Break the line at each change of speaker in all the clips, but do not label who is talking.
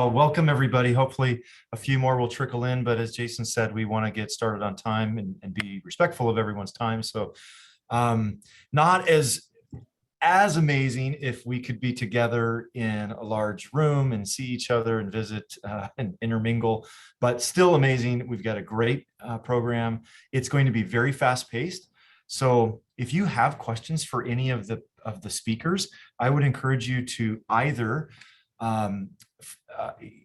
Well, welcome everybody. Hopefully a few more will trickle in, but as Jason said, we want to get started on time and be respectful of everyone's time. So not as amazing if we could be together in a large room and see each other and visit and intermingle, but still amazing. We've got a great program. It's going to be very fast paced. So if you have questions for any of the speakers, I would encourage you to either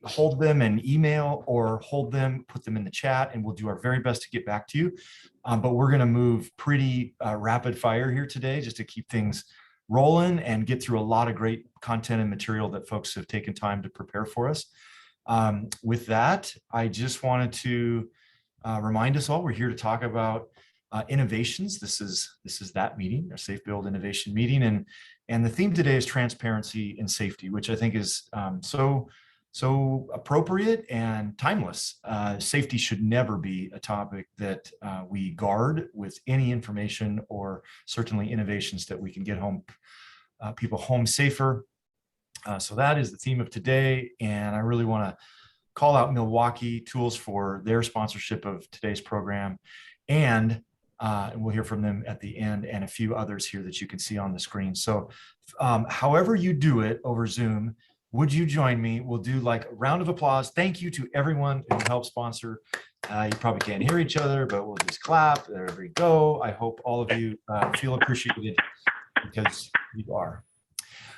hold them in email or put them in the chat, and we'll do our very best to get back to you. But we're going to move pretty rapid fire here today just to keep things rolling and get through a lot of great content and material that folks have taken time to prepare for us. With that, I just wanted to remind us all, we're here to talk about innovations. This is that meeting, our SafeBuild Innovation Meeting, and the theme today is transparency and safety, which I think is so appropriate and timeless. Safety should never be a topic that we guard with any information, or certainly innovations that we can get people home safer. So that is the theme of today, and I really want to call out Milwaukee Tools for their sponsorship of today's program, and we'll hear from them at the end, and a few others here that you can see on the screen. So however you do it over Zoom, would you join me? We'll do like a round of applause. Thank you to everyone who helped sponsor. You probably can't hear each other, but we'll just clap. There we go. I hope all of you feel appreciated, because you are.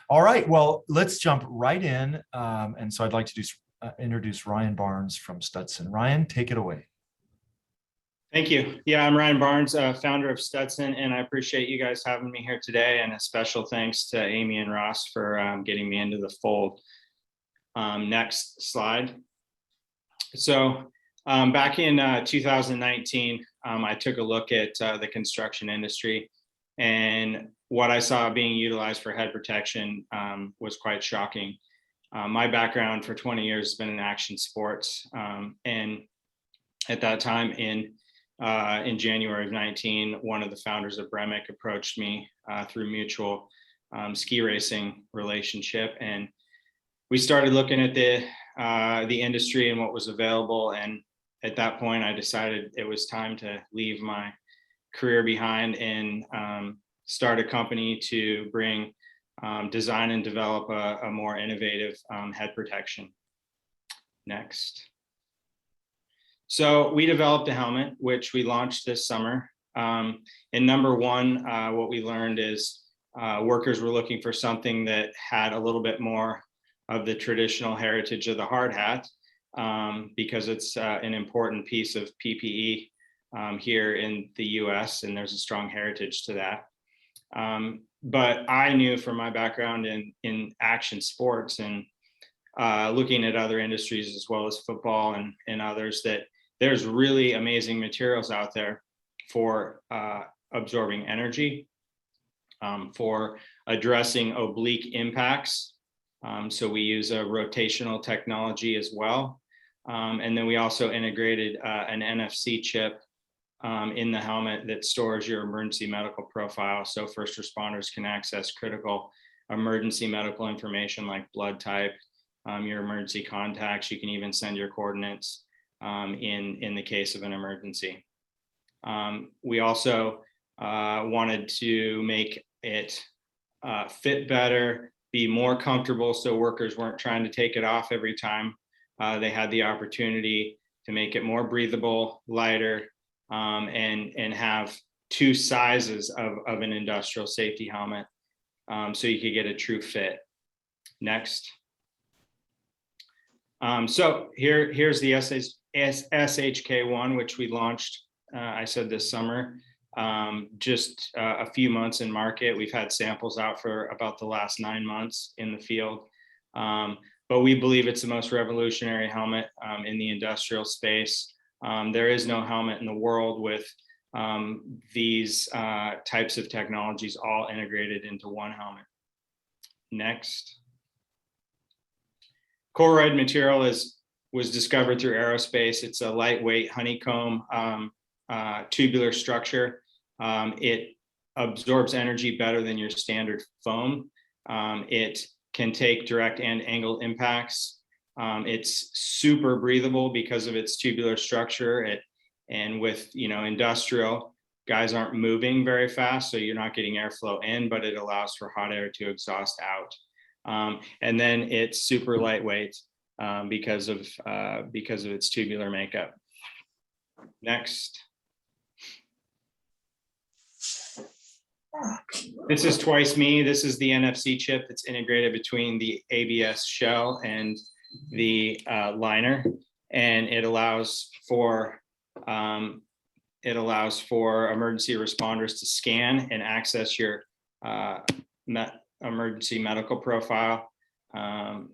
All right, well, let's jump right in. And so I'd like to introduce Ryan Barnes from Stutson. Ryan, take it away.
Thank you. Yeah, I'm Ryan Barnes, founder of Stutson, and I appreciate you guys having me here today. And a special thanks to Amy and Ross for getting me into the fold. Next slide. So back in 2019, I took a look at the construction industry, and what I saw being utilized for head protection was quite shocking. My background for 20 years has been in action sports, and at that time in January of 19, one of the founders of Bremick approached me through mutual ski racing relationship, and we started looking at the industry and what was available. And at that point, I decided it was time to leave my career behind and start a company to bring design and develop a more innovative head protection. Next. So we developed a helmet, which we launched this summer. And number one, what we learned is workers were looking for something that had a little bit more of the traditional heritage of the hard hat, because it's an important piece of PPE here in the US, and there's a strong heritage to that. But I knew from my background in action sports and looking at other industries as well as football and others, that there's really amazing materials out there for absorbing energy, for addressing oblique impacts. So we use a rotational technology as well. And then we also integrated an NFC chip in the helmet that stores your emergency medical profile. So first responders can access critical emergency medical information like blood type, your emergency contacts. You can even send your coordinates in the case of an emergency. We also wanted to make it fit better, be more comfortable, so workers weren't trying to take it off every time. They had the opportunity to make it more breathable, lighter, and have two sizes of an industrial safety helmet, so you could get a true fit. Next. So here's the SHK1, which we launched, I said this summer, just a few months in market. We've had samples out for about the last 9 months in the field, but we believe it's the most revolutionary helmet in the industrial space. There is no helmet in the world with these types of technologies all integrated into one helmet. Next. Colloid material was discovered through aerospace. It's a lightweight honeycomb tubular structure. It absorbs energy better than your standard foam. It can take direct and angled impacts. It's super breathable because of its tubular structure. And with, industrial, guys aren't moving very fast, so you're not getting airflow in, but it allows for hot air to exhaust out. And then it's super lightweight because of its tubular makeup. Next. This is twice me. This is the NFC chip that's integrated between the ABS shell and the liner, and it allows for emergency responders to scan and access your emergency medical profile and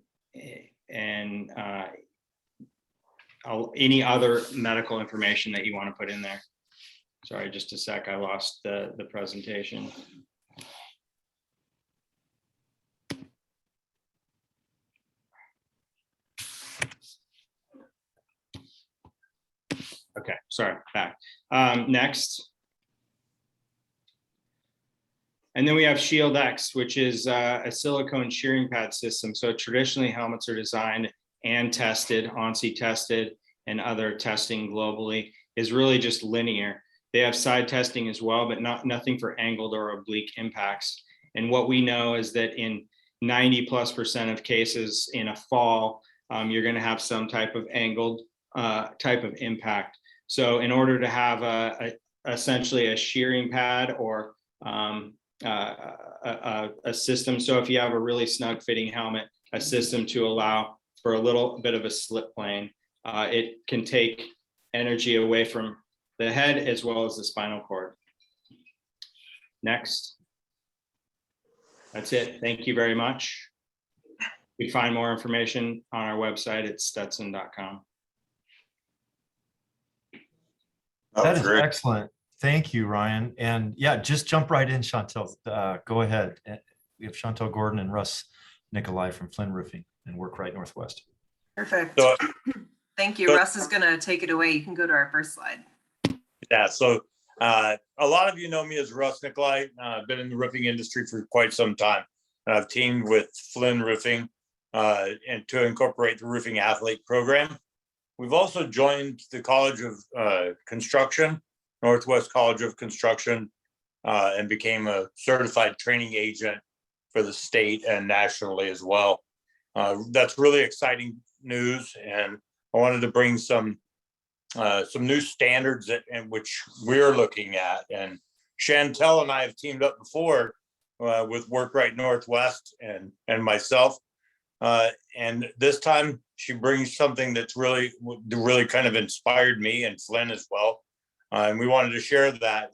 any other medical information that you want to put in there. Sorry, just a sec. I lost the presentation. Okay, sorry, back. Next. And then we have Shield X, which is a silicone shearing pad system. So traditionally helmets are designed and tested, ONSI tested, and other testing globally is really just linear. They have side testing as well, but nothing for angled or oblique impacts. And what we know is that in 90+% of cases in a fall, you're going to have some type of angled type of impact. So in order to have essentially a shearing pad or a system, so if you have a really snug fitting helmet, a system to allow for a little bit of a slip plane, it can take energy away from the head as well as the spinal cord. Next. That's it. Thank you very much. You can find more information on our website at stetson.com.
That is excellent. Thank you, Ryan. And yeah, just jump right in, Chantel. Go ahead. We have Chantel Gordon and Russ Nikolai from Flynn Roofing and Work Right Northwest.
Perfect. Thank you. Russ is going to take it away. You can go to our first slide.
Yeah, so a lot of you know me as Russ Nikolai. I've been in the roofing industry for quite some time. I've teamed with Flynn Roofing and to incorporate the Roofing Athlete program. We've also joined the College of Construction, Northwest College of Construction, and became a certified training agent for the state and nationally as well. That's really exciting news, and I wanted to bring some new standards in which we're looking at. And Chantel and I have teamed up before with Work Right Northwest and myself. And this time she brings something that's really kind of inspired me and Flynn as well. And we wanted to share that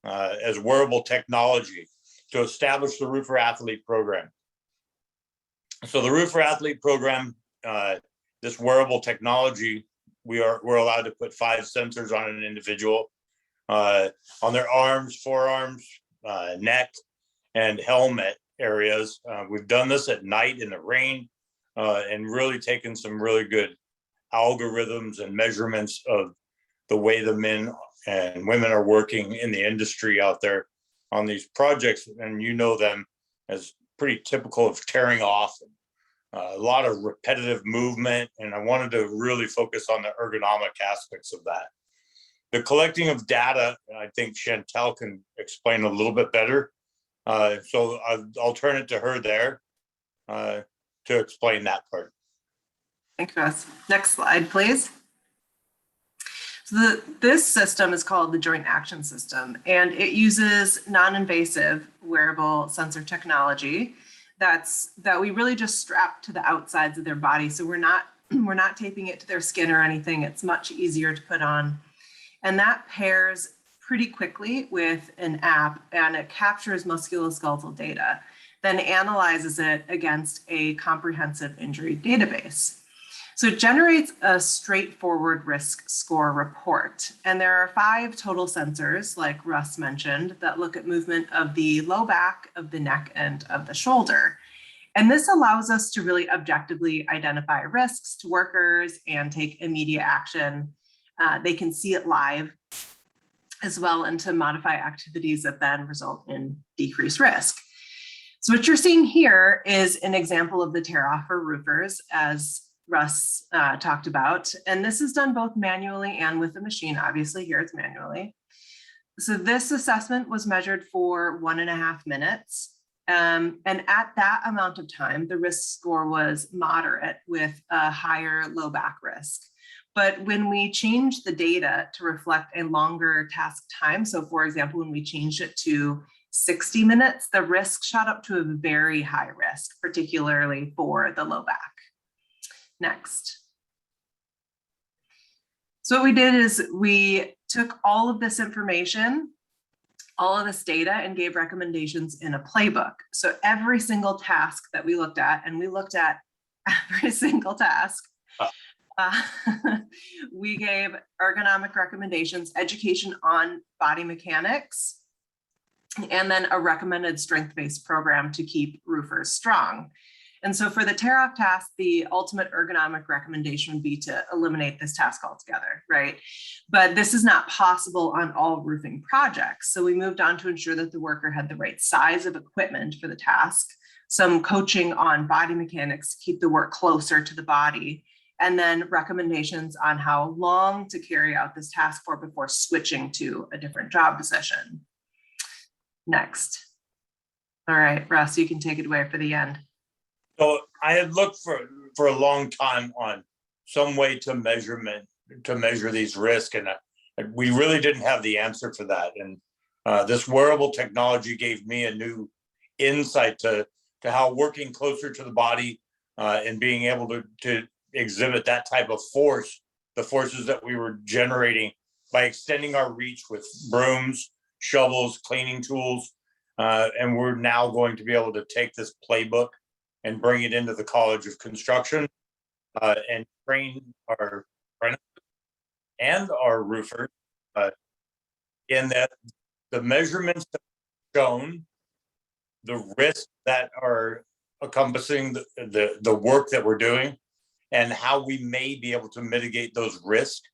as wearable technology to establish the Roofer Athlete program. So the Roofer Athlete program, this wearable technology, we're allowed to put 5 sensors on an individual, on their arms, forearms, neck, and helmet areas. We've done this at night in the rain, and really taken some really good algorithms and measurements of the way the men and women are working in the industry out there on these projects. And you know them as pretty typical of tearing off, a lot of repetitive movement. And I wanted to really focus on the ergonomic aspects of that. The collecting of data, I think Chantel can explain a little bit better. So I'll turn it to her there to explain that part.
Thanks, Russ. Next slide, please. So this system is called the Joint Action System, and it uses non-invasive wearable sensor technology that we really just strap to the outsides of their body. So we're not taping it to their skin or anything. It's much easier to put on. And that pairs pretty quickly with an app, and it captures musculoskeletal data, then analyzes it against a comprehensive injury database. So it generates a straightforward risk score report. And there are 5 total sensors, like Russ mentioned, that look at movement of the low back, of the neck, and of the shoulder. And this allows us to really objectively identify risks to workers and take immediate action. They can see it live as well, and to modify activities that then result in decreased risk. So what you're seeing here is an example of the tear off for roofers, as Russ talked about. And this is done both manually and with a machine. Obviously here it's manually. So this assessment was measured for 1.5 minutes. And at that amount of time, the risk score was moderate with a higher low back risk. But when we changed the data to reflect a longer task time, so for example, when we changed it to 60 minutes, the risk shot up to a very high risk, particularly for the low back. Next. So what we did is we took all of this information, all of this data, and gave recommendations in a playbook. So every single task that we looked at, and we looked at every single task, we gave ergonomic recommendations, education on body mechanics, and then a recommended strength-based program to keep roofers strong. And so for the tear-off task, the ultimate ergonomic recommendation would be to eliminate this task altogether, right? But this is not possible on all roofing projects. So we moved on to ensure that the worker had the right size of equipment for the task, some coaching on body mechanics to keep the work closer to the body, and then recommendations on how long to carry out this task for before switching to a different job position. Next. All right, Russ, you can take it away for the end.
So I had looked for a long time on some way to measure these risks, and we really didn't have the answer for that. And this wearable technology gave me a new insight to how working closer to the body and being able to exhibit that type of force, the forces that we were generating by extending our reach with brooms, shovels, cleaning tools. And we're now going to be able to take this playbook and bring it into the College of Construction and train our apprentices and our roofers in that the measurements have shown the risks that are encompassing the work that we're doing and how we may be able to mitigate those risks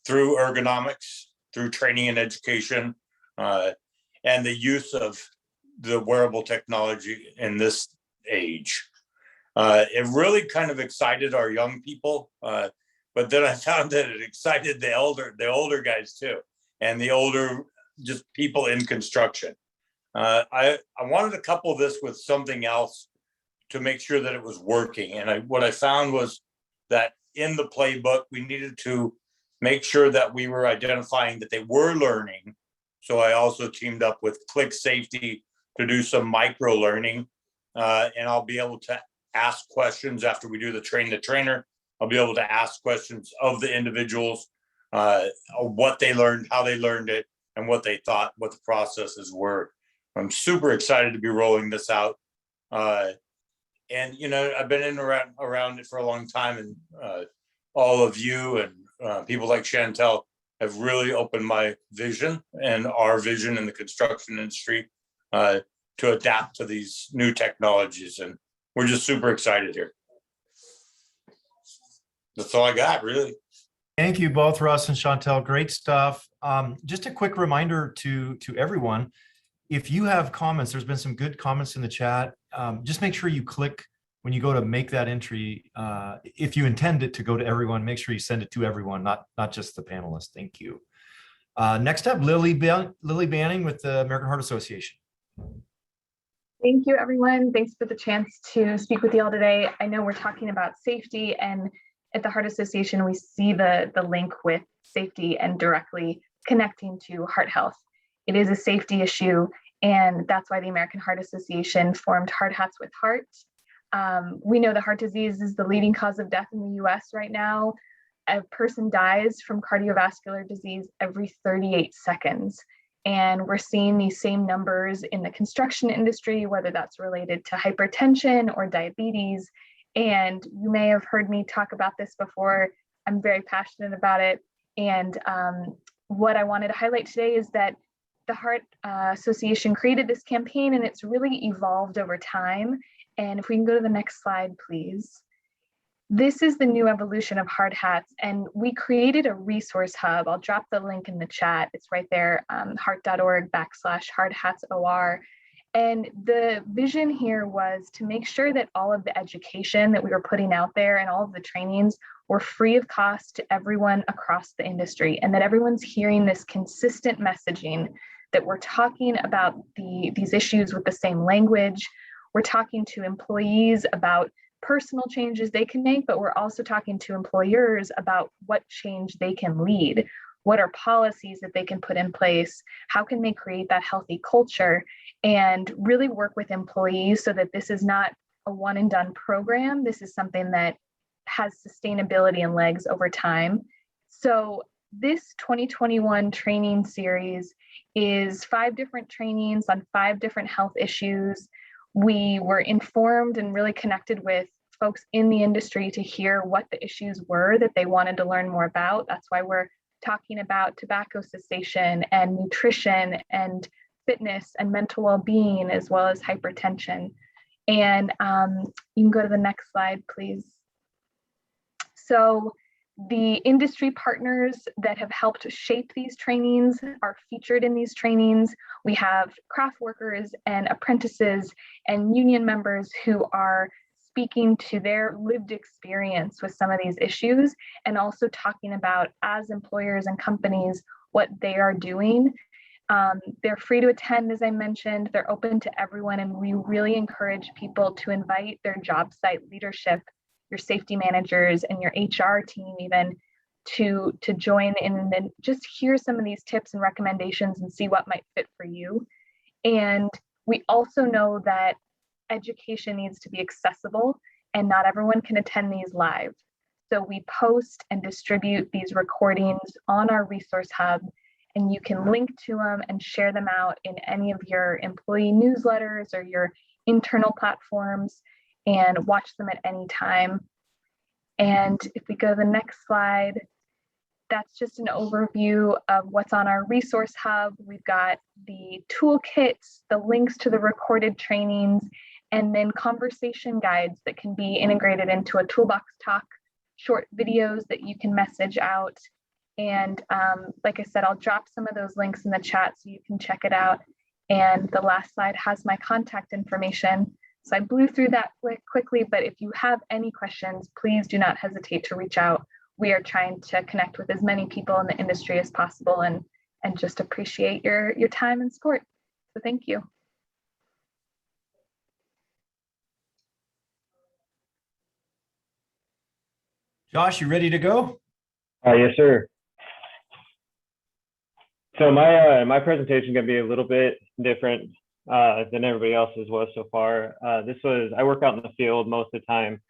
through ergonomics, through training and education, and the use of the wearable technology in this age. It really kind of excited our young people, but then I found that it excited the older guys too, and the older just people in construction. I wanted to couple this with something else to make sure that it was working. And what I found was that in the playbook, we needed to make sure that we were identifying that they were learning. So I also teamed up with Click Safety to do some micro learning. And I'll be able to ask questions after we do the train the trainer. I'll be able to ask questions of the individuals, what they learned, how they learned it, and what they thought, what the processes were. I'm super excited to be rolling this out. And, you know, I've been in around it for a long time, and all of you and people like Chantel have really opened my vision and our vision in the construction industry to adapt to these new technologies. And we're just super excited here. That's all I got, really.
Thank you both, Russ and Chantel. Great stuff. Just a quick reminder to everyone, if you have comments, there's been some good comments in the chat. Just make sure you click when you go to make that entry. If you intend it to go to everyone, make sure you send it to everyone, not just the panelists. Thank you. Next up, Lily Banning with the American Heart Association.
Thank you, everyone. Thanks for the chance to speak with you all today. I know we're talking about safety, and at the Heart Association, we see the link with safety and directly connecting to heart health. It is a safety issue, and that's why the American Heart Association formed Hard Hats with Heart. We know that heart disease is the leading cause of death in the US right now. A person dies from cardiovascular disease every 38 seconds. And we're seeing these same numbers in the construction industry, whether that's related to hypertension or diabetes. And you may have heard me talk about this before. I'm very passionate about it. And what I wanted to highlight today is that the Heart Association created this campaign, and it's really evolved over time. And if we can go to the next slide, please. This is the new evolution of Hard Hats, and we created a resource hub. I'll drop the link in the chat. It's right there, heart.org/hardhatsor. And the vision here was to make sure that all of the education that we were putting out there and all of the trainings were free of cost to everyone across the industry, and that everyone's hearing this consistent messaging that we're talking about these issues with the same language. We're talking to employees about personal changes they can make, but we're also talking to employers about what change they can lead. What are policies that they can put in place? How can they create that healthy culture and really work with employees so that this is not a one and done program? This is something that has sustainability and legs over time. So this 2021 training series is 5 different trainings on 5 different health issues. We were informed and really connected with folks in the industry to hear what the issues were that they wanted to learn more about. That's why we're talking about tobacco cessation and nutrition and fitness and mental well-being, as well as hypertension. And you can go to the next slide, please. So the industry partners that have helped shape these trainings are featured in these trainings. We have craft workers and apprentices and union members who are speaking to their lived experience with some of these issues, and also talking about, as employers and companies, what they are doing. They're free to attend, as I mentioned. They're open to everyone, and we really encourage people to invite their job site leadership, your safety managers and your HR team even, to join in and just hear some of these tips and recommendations and see what might fit for you. And we also know that education needs to be accessible, and not everyone can attend these live. So we post and distribute these recordings on our resource hub, and you can link to them and share them out in any of your employee newsletters or your internal platforms and watch them at any time. And if we go to the next slide, that's just an overview of what's on our resource hub. We've got the toolkits, the links to the recorded trainings, and then conversation guides that can be integrated into a toolbox talk, short videos that you can message out. And like I said, I'll drop some of those links in the chat so you can check it out. And the last slide has my contact information. So I blew through that quickly, but if you have any questions, please do not hesitate to reach out. We are trying to connect with as many people in the industry as possible, and just appreciate your time and support. So thank you.
Josh, you ready to go?
Yes, sir. So my presentation is going to be a little bit different than everybody else's was so far. I work out in the field most of the time,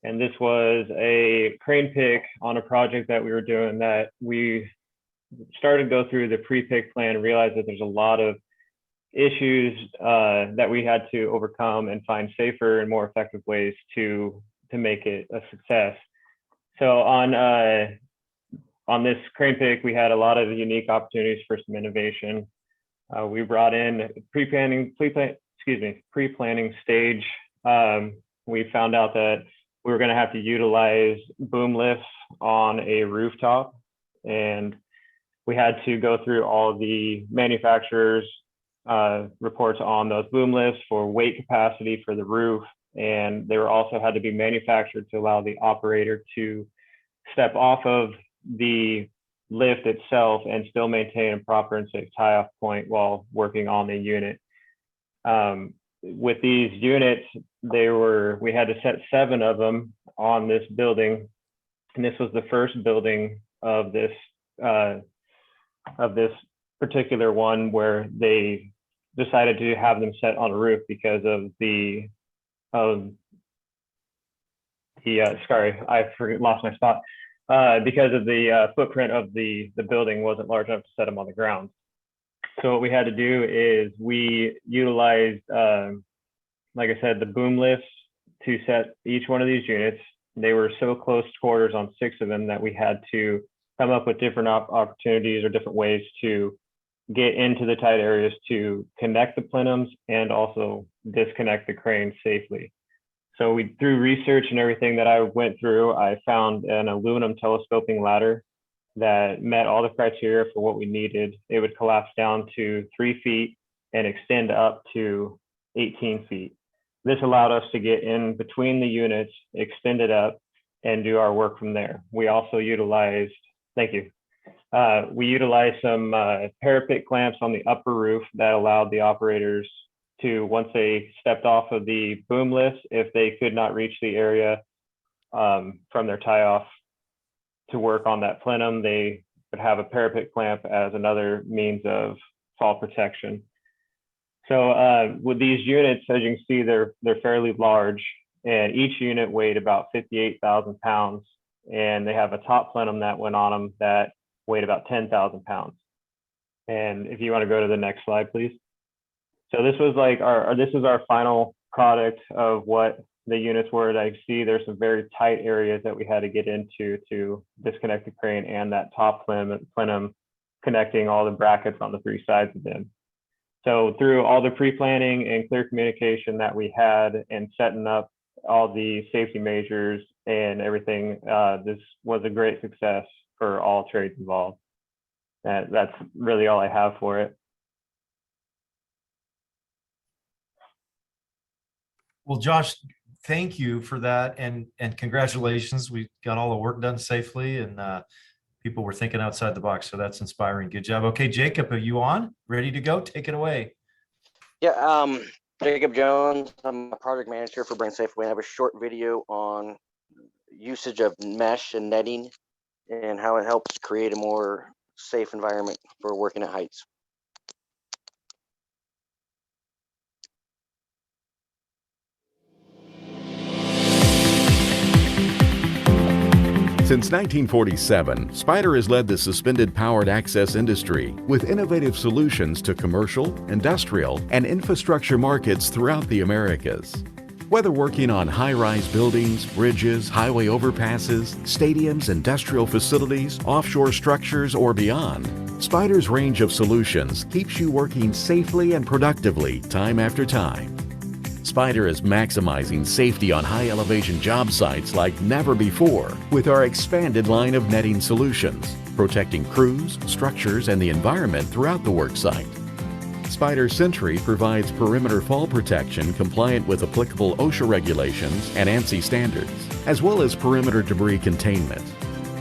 and this was a crane pick on a project that we were doing that we started to go through the pre-pick plan and realized that there's a lot of issues that we had to overcome and find safer and more effective ways to make it a success. So on this crane pick, we had a lot of unique opportunities for some innovation. We brought in pre-planning stage. We found out that we were going to have to utilize boom lifts on a rooftop, and we had to go through all the manufacturers' reports on those boom lifts for weight capacity for the roof, and they were also had to be manufactured to allow the operator to step off of the lift itself and still maintain a proper and safe tie-off point while working on the unit. With these units, we had to set 7 of them on this building, and this was the first building of this particular one where they decided to have them set on a roof because of lost my spot. Because of the footprint of the building wasn't large enough to set them on the ground. So what we had to do is we utilized, like I said, the boom lifts to set each one of these units. They were so close quarters on 6 of them that we had to come up with different opportunities or different ways to get into the tight areas to connect the plenums and also disconnect the crane safely. So through research and everything that I went through, I found an aluminum telescoping ladder that met all the criteria for what we needed. It would collapse down to 3 feet and extend up to 18 feet. This allowed us to get in between the units, extend it up, and do our work from there. We also utilized, thank you. We utilized some parapet clamps on the upper roof that allowed the operators to, once they stepped off of the boom lifts, if they could not reach the area from their tie-off to work on that plenum, they would have a parapet clamp as another means of fall protection. So with these units, as you can see, they're fairly large, and each unit weighed about 58,000 pounds. And they have a top plenum that went on them that weighed about 10,000 pounds. And if you want to go to the next slide, please. So this was like this is our final product of what the units were. That you see, there's some very tight areas that we had to get into to disconnect the crane and that top plenum connecting all the brackets on the three sides of them. So through all the pre-planning and clear communication that we had and setting up all the safety measures and everything, this was a great success for all trades involved. That's really all I have for it.
Well, Josh, thank you for that, and congratulations. We got all the work done safely, and people were thinking outside the box. So that's inspiring. Good job. Okay, Jacob, are you on? Ready to go? Take it away.
Yeah, Jacob Jones. I'm a project manager for Brain Safeway. I have a short video on usage of mesh and netting and how it helps create a more safe environment for working at heights.
Since 1947, Spider has led the suspended powered access industry with innovative solutions to commercial, industrial, and infrastructure markets throughout the Americas. Whether working on high-rise buildings, bridges, highway overpasses, stadiums, industrial facilities, offshore structures, or beyond, Spider's range of solutions keeps you working safely and productively time after time. Spider is maximizing safety on high-elevation job sites like never before with our expanded line of netting solutions, protecting crews, structures, and the environment throughout the work site. Spider Sentry provides perimeter fall protection compliant with applicable OSHA regulations and ANSI standards, as well as perimeter debris containment.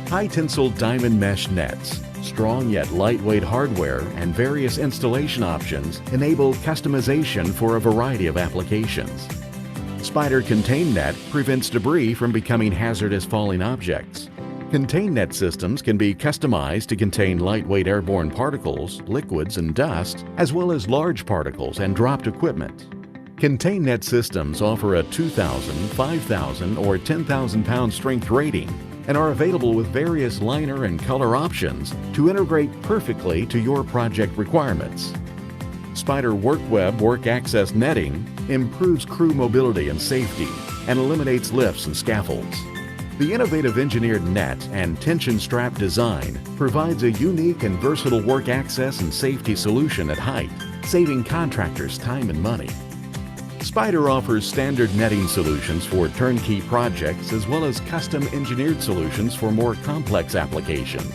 High-tensile diamond mesh nets, strong yet lightweight hardware, and various installation options enable customization for a variety of applications. Spider Contain Net prevents debris from becoming hazardous falling objects. Contain Net systems can be customized to contain lightweight airborne particles, liquids, and dust, as well as large particles and dropped equipment. Contain Net systems offer a 2,000, 5,000, or 10,000 pound strength rating and are available with various liner and color options to integrate perfectly to your project requirements. Spider WorkWeb Work Access Netting improves crew mobility and safety and eliminates lifts and scaffolds. The innovative engineered net and tension strap design provides a unique and versatile work access and safety solution at height, saving contractors time and money. Spider offers standard netting solutions for turnkey projects as well as custom engineered solutions for more complex applications.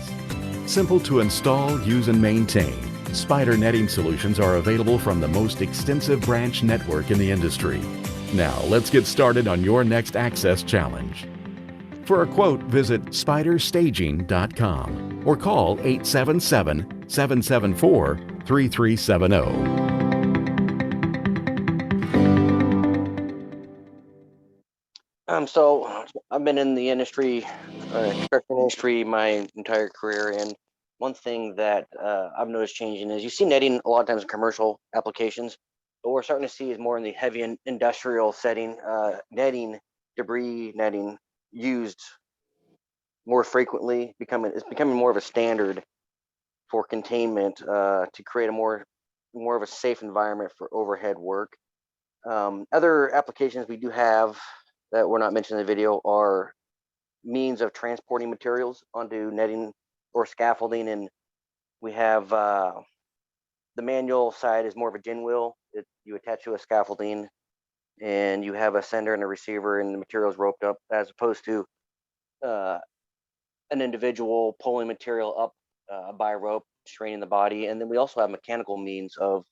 Simple to install, use, and maintain, Spider netting solutions are available from the most extensive branch network in the industry. Now, let's get started on your next access challenge. For a quote, visit spiderstaging.com or call 877-774-3370.
So I've been in the industry, construction industry, my entire career, and one thing that I've noticed changing is you see netting a lot of times in commercial applications, but we're starting to see is more in the heavy industrial setting, netting, debris netting used more frequently. It's becoming more of a standard for containment to create a more of a safe environment for overhead work. Other applications we do have that we're not mentioning in the video are means of transporting materials onto netting or scaffolding. And we have the manual side is more of a gin wheel. You attach to a scaffolding and you have a sender and a receiver and the materials roped up, as opposed to an individual pulling material up by a rope, straining the body. And then we also have mechanical means of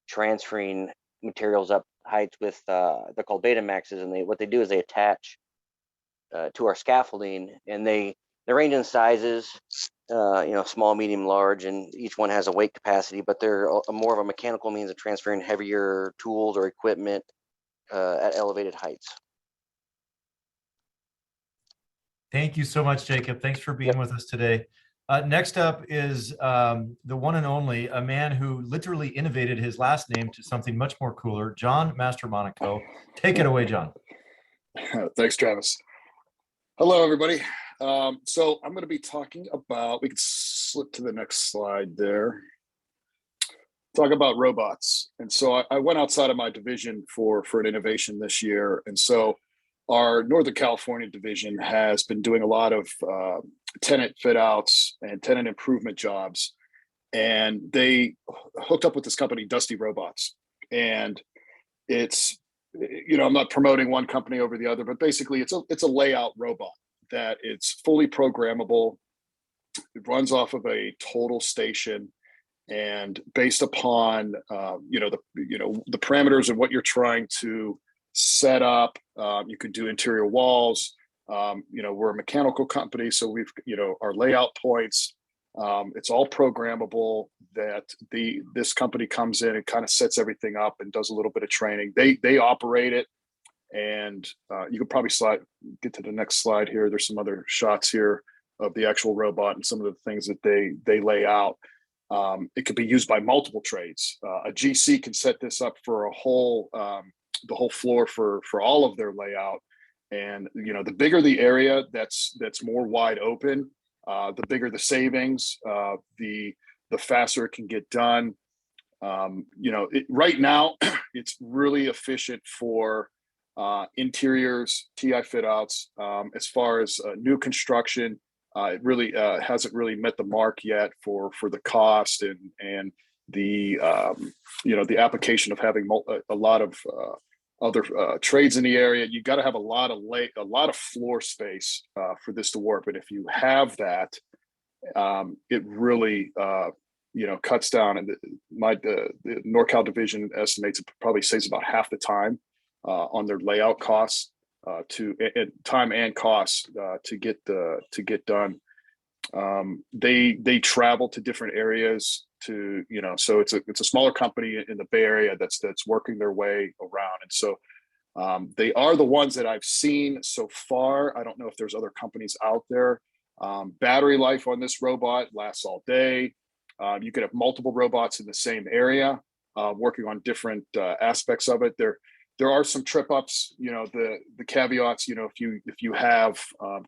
transferring materials up heights with they're called Betamaxes, and what they do is they attach to our scaffolding, and they range in sizes, small, medium, large, and each one has a weight capacity, but they're more of a mechanical means of transferring heavier tools or equipment at elevated heights.
Thank you so much, Jacob. Thanks for being with us today. Next up is the one and only, a man who literally innovated his last name to something much more cooler, John Mastromonaco. Take it away, John.
Thanks, Travis. Hello, everybody. So I'm going to be talking about, we can slip to the next slide there. Talk about robots. And so I went outside of my division for an innovation this year. And so our Northern California division has been doing a lot of tenant fit outs and tenant improvement jobs. And they hooked up with this company, Dusty Robots. And it's, I'm not promoting one company over the other, but basically it's a layout robot that it's fully programmable. It runs off of a total station, and based upon the parameters of what you're trying to set up, you could do interior walls. We're a mechanical company, so we've our layout points. It's all programmable. That this company comes in and kind of sets everything up and does a little bit of training. They operate it, and you could probably get to the next slide here. There's some other shots here of the actual robot and some of the things that they lay out. It could be used by multiple trades. A GC can set this up for the whole floor for all of their layout. And the bigger the area that's more wide open, the bigger the savings, the faster it can get done. Right now, it's really efficient for interiors, TI fit outs. As far as new construction, it really hasn't really met the mark yet for the cost and the the application of having a lot of other trades in the area. You got to have a lot of floor space for this to work. But if you have that, it really cuts down. And the NorCal division estimates it probably saves about half the time on their layout costs time and costs to get done. They travel to different areas so it's a smaller company in the Bay Area that's working their way around. And so they are the ones that I've seen so far. I don't know if there's other companies out there. Battery life on this robot lasts all day. You could have multiple robots in the same area working on different aspects of it. There are some trip ups, the caveats, if you have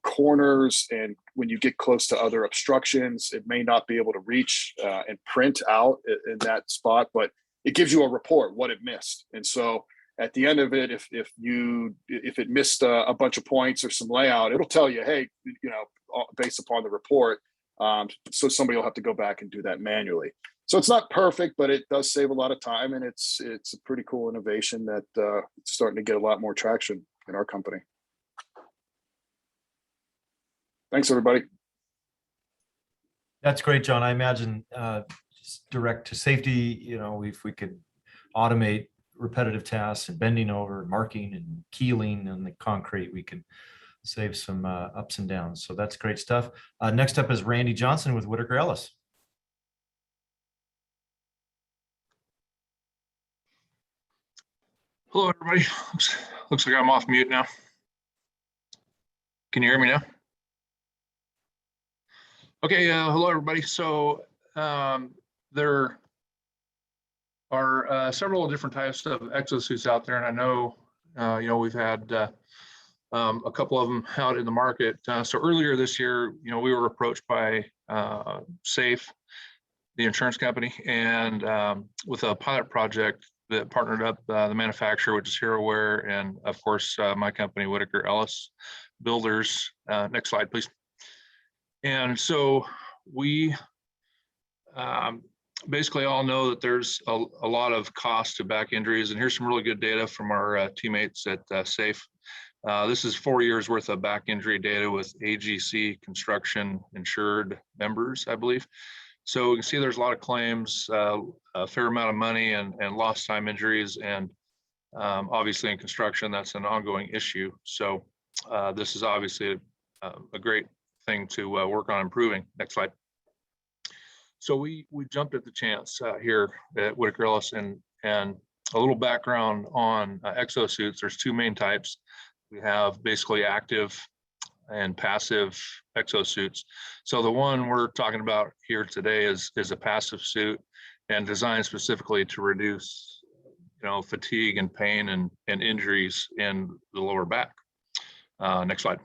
corners and when you get close to other obstructions, it may not be able to reach and print out in that spot, but it gives you a report what it missed. And so at the end of it, if it missed a bunch of points or some layout, it'll tell you, hey, based upon the report. So somebody will have to go back and do that manually. So it's not perfect, but it does save a lot of time, and it's a pretty cool innovation that it's starting to get a lot more traction in our company. Thanks, everybody.
That's great, John. I imagine just direct to safety, if we could automate repetitive tasks and bending over, marking and keeling on the concrete, we can save some ups and downs. So that's great stuff. Next up is Randy Johnson with Whitaker Ellis.
Hello, everybody. Looks like I'm off mute now. Can you hear me now? Okay, hello, everybody. So there are several different types of exosuits out there, and I know, we've had a couple of them out in the market. So earlier this year, we were approached by Safe, the insurance company, and with a pilot project that partnered up the manufacturer, which is HeroWare, and of course my company, Whitaker Ellis Builders. Next slide, please. And so we basically all know that there's a lot of cost to back injuries, and here's some really good data from our teammates at Safe. This is 4 years worth of back injury data with AGC construction insured members, I believe. So we can see there's a lot of claims, a fair amount of money and lost time injuries. And Obviously in construction, that's an ongoing issue. So this is obviously a great thing to work on improving. Next slide. So we jumped at the chance here at Whitaker Ellis, and a little background on exosuits. There's two main types. We have basically active and passive exosuits. So the one we're talking about here today is a passive suit and designed specifically to reduce, fatigue and pain and injuries in the lower back. Next slide.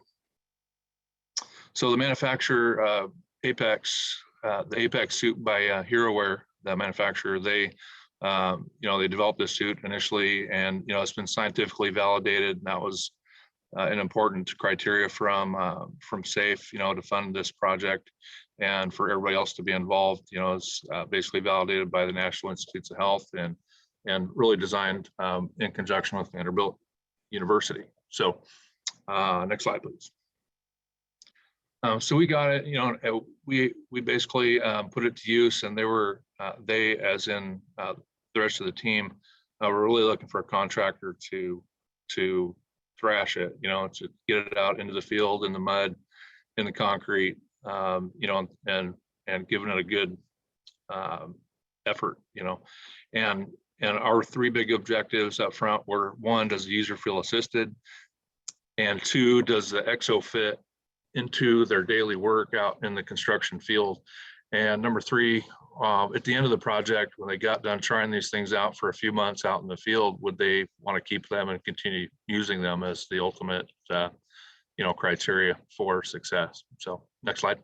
So the manufacturer, Apex, the Apex suit by HeroWear, the manufacturer, they developed this suit initially, and it's been scientifically validated. And that was an important criteria from SAFE, to fund this project, and for everybody else to be involved. It's basically validated by the National Institutes of Health and really designed in conjunction with Vanderbilt University. So next slide, please. So we got it, we basically put it to use, and they, as in the rest of the team, were really looking for a contractor to thrash it, to get it out into the field, in the mud, in the concrete, and giving it a good effort, and our three big objectives up front were: one, does the user feel assisted? And two, does the exo fit into their daily work out in the construction field? And number three, at the end of the project, when they got done trying these things out for a few months out in the field, would they want to keep them and continue using them as the ultimate, criteria for success? So next slide.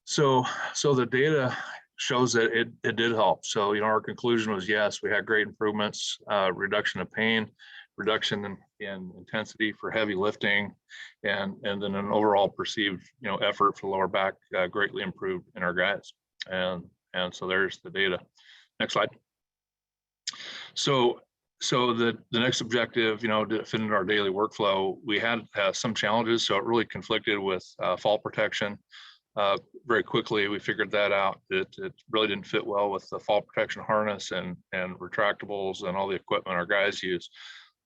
So the data shows that it did help. So, our conclusion was, yes, we had great improvements, reduction of pain, reduction in intensity for heavy lifting, and then an overall perceived effort for lower back greatly improved in our guys. And so there's the data. Next slide. So the next objective, did it fit into our daily workflow? We had some challenges, so it really conflicted with fall protection. Very quickly, we figured that out. It really didn't fit well with the fall protection harness and retractables and all the equipment our guys use.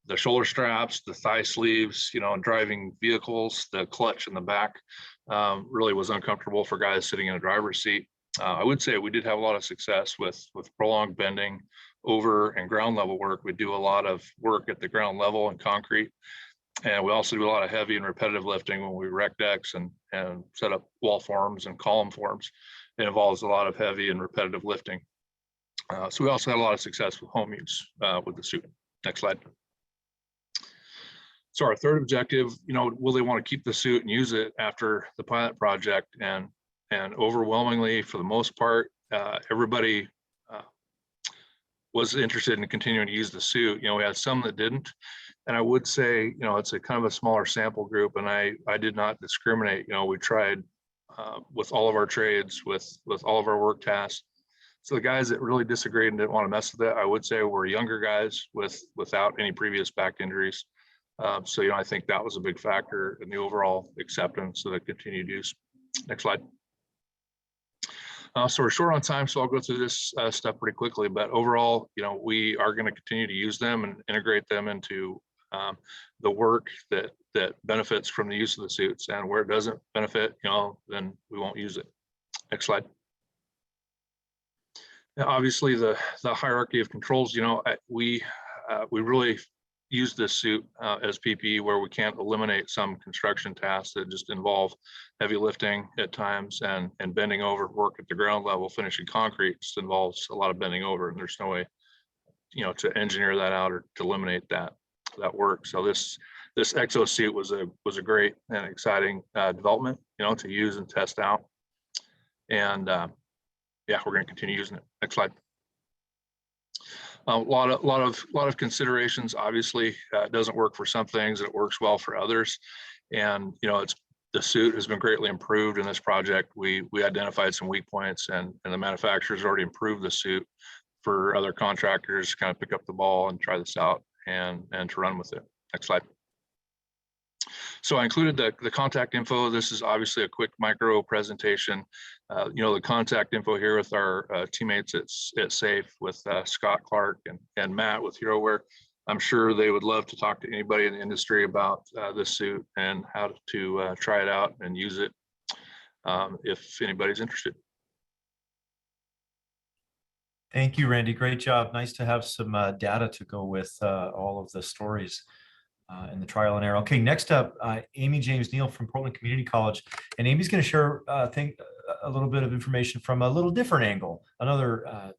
The shoulder straps, the thigh sleeves, and driving vehicles, the clutch in the back really was uncomfortable for guys sitting in a driver's seat. I would say we did have a lot of success with prolonged bending, over and ground level work. We do a lot of work at the ground level and concrete. And we also do a lot of heavy and repetitive lifting when we wreck decks and set up wall forms and column forms. It involves a lot of heavy and repetitive lifting. So we also had a lot of success with home use with the suit. Next slide. So our third objective, will they want to keep the suit and use it after the pilot project? And overwhelmingly, for the most part, everybody was interested in continuing to use the suit. We had some that didn't. And I would say, it's a kind of a smaller sample group, and I did not discriminate. We tried with all of our trades, with all of our work tasks. So the guys that really disagreed and didn't want to mess with it, I would say, were younger guys without any previous back injuries. So, I think that was a big factor in the overall acceptance of the continued use. Next slide. So we're short on time, so I'll go through this stuff pretty quickly. But overall, we are going to continue to use them and integrate them into the work that benefits from the use of the suits. And where it doesn't benefit, then we won't use it. Next slide. Now, obviously, the hierarchy of controls. We really use this suit as PPE where we can't eliminate some construction tasks that just involve heavy lifting at times and bending over. Work at the ground level, finishing concrete just involves a lot of bending over, and there's no way, to engineer that out or to eliminate that work. So this exo suit was a great and exciting development, to use and test out. And yeah, we're going to continue using it. Next slide. A lot of considerations. Obviously, it doesn't work for some things, and it works well for others. And the suit has been greatly improved in this project. We identified some weak points, and the manufacturers already improved the suit for other contractors to kind of pick up the ball and try this out and to run with it. Next slide. So I included the contact info. This is obviously a quick micro presentation. The contact info here with our teammates at Safe, with Scott Clark and Matt with HeroWare. I'm sure they would love to talk to anybody in the industry about this suit and how to try it out and use it if anybody's interested.
Thank you, Randy. Great job. Nice to have some data to go with all of the stories in the trial and error. Okay, next up, Amy James Neal from Portland Community College. And Amy's going to share a little bit of information from a little different angle, another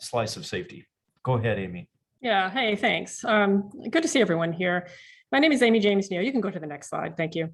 slice of safety. Go ahead, Amy.
Yeah, hey, thanks. Good to see everyone here. My name is Amy James Neal. You can go to the next slide. Thank you.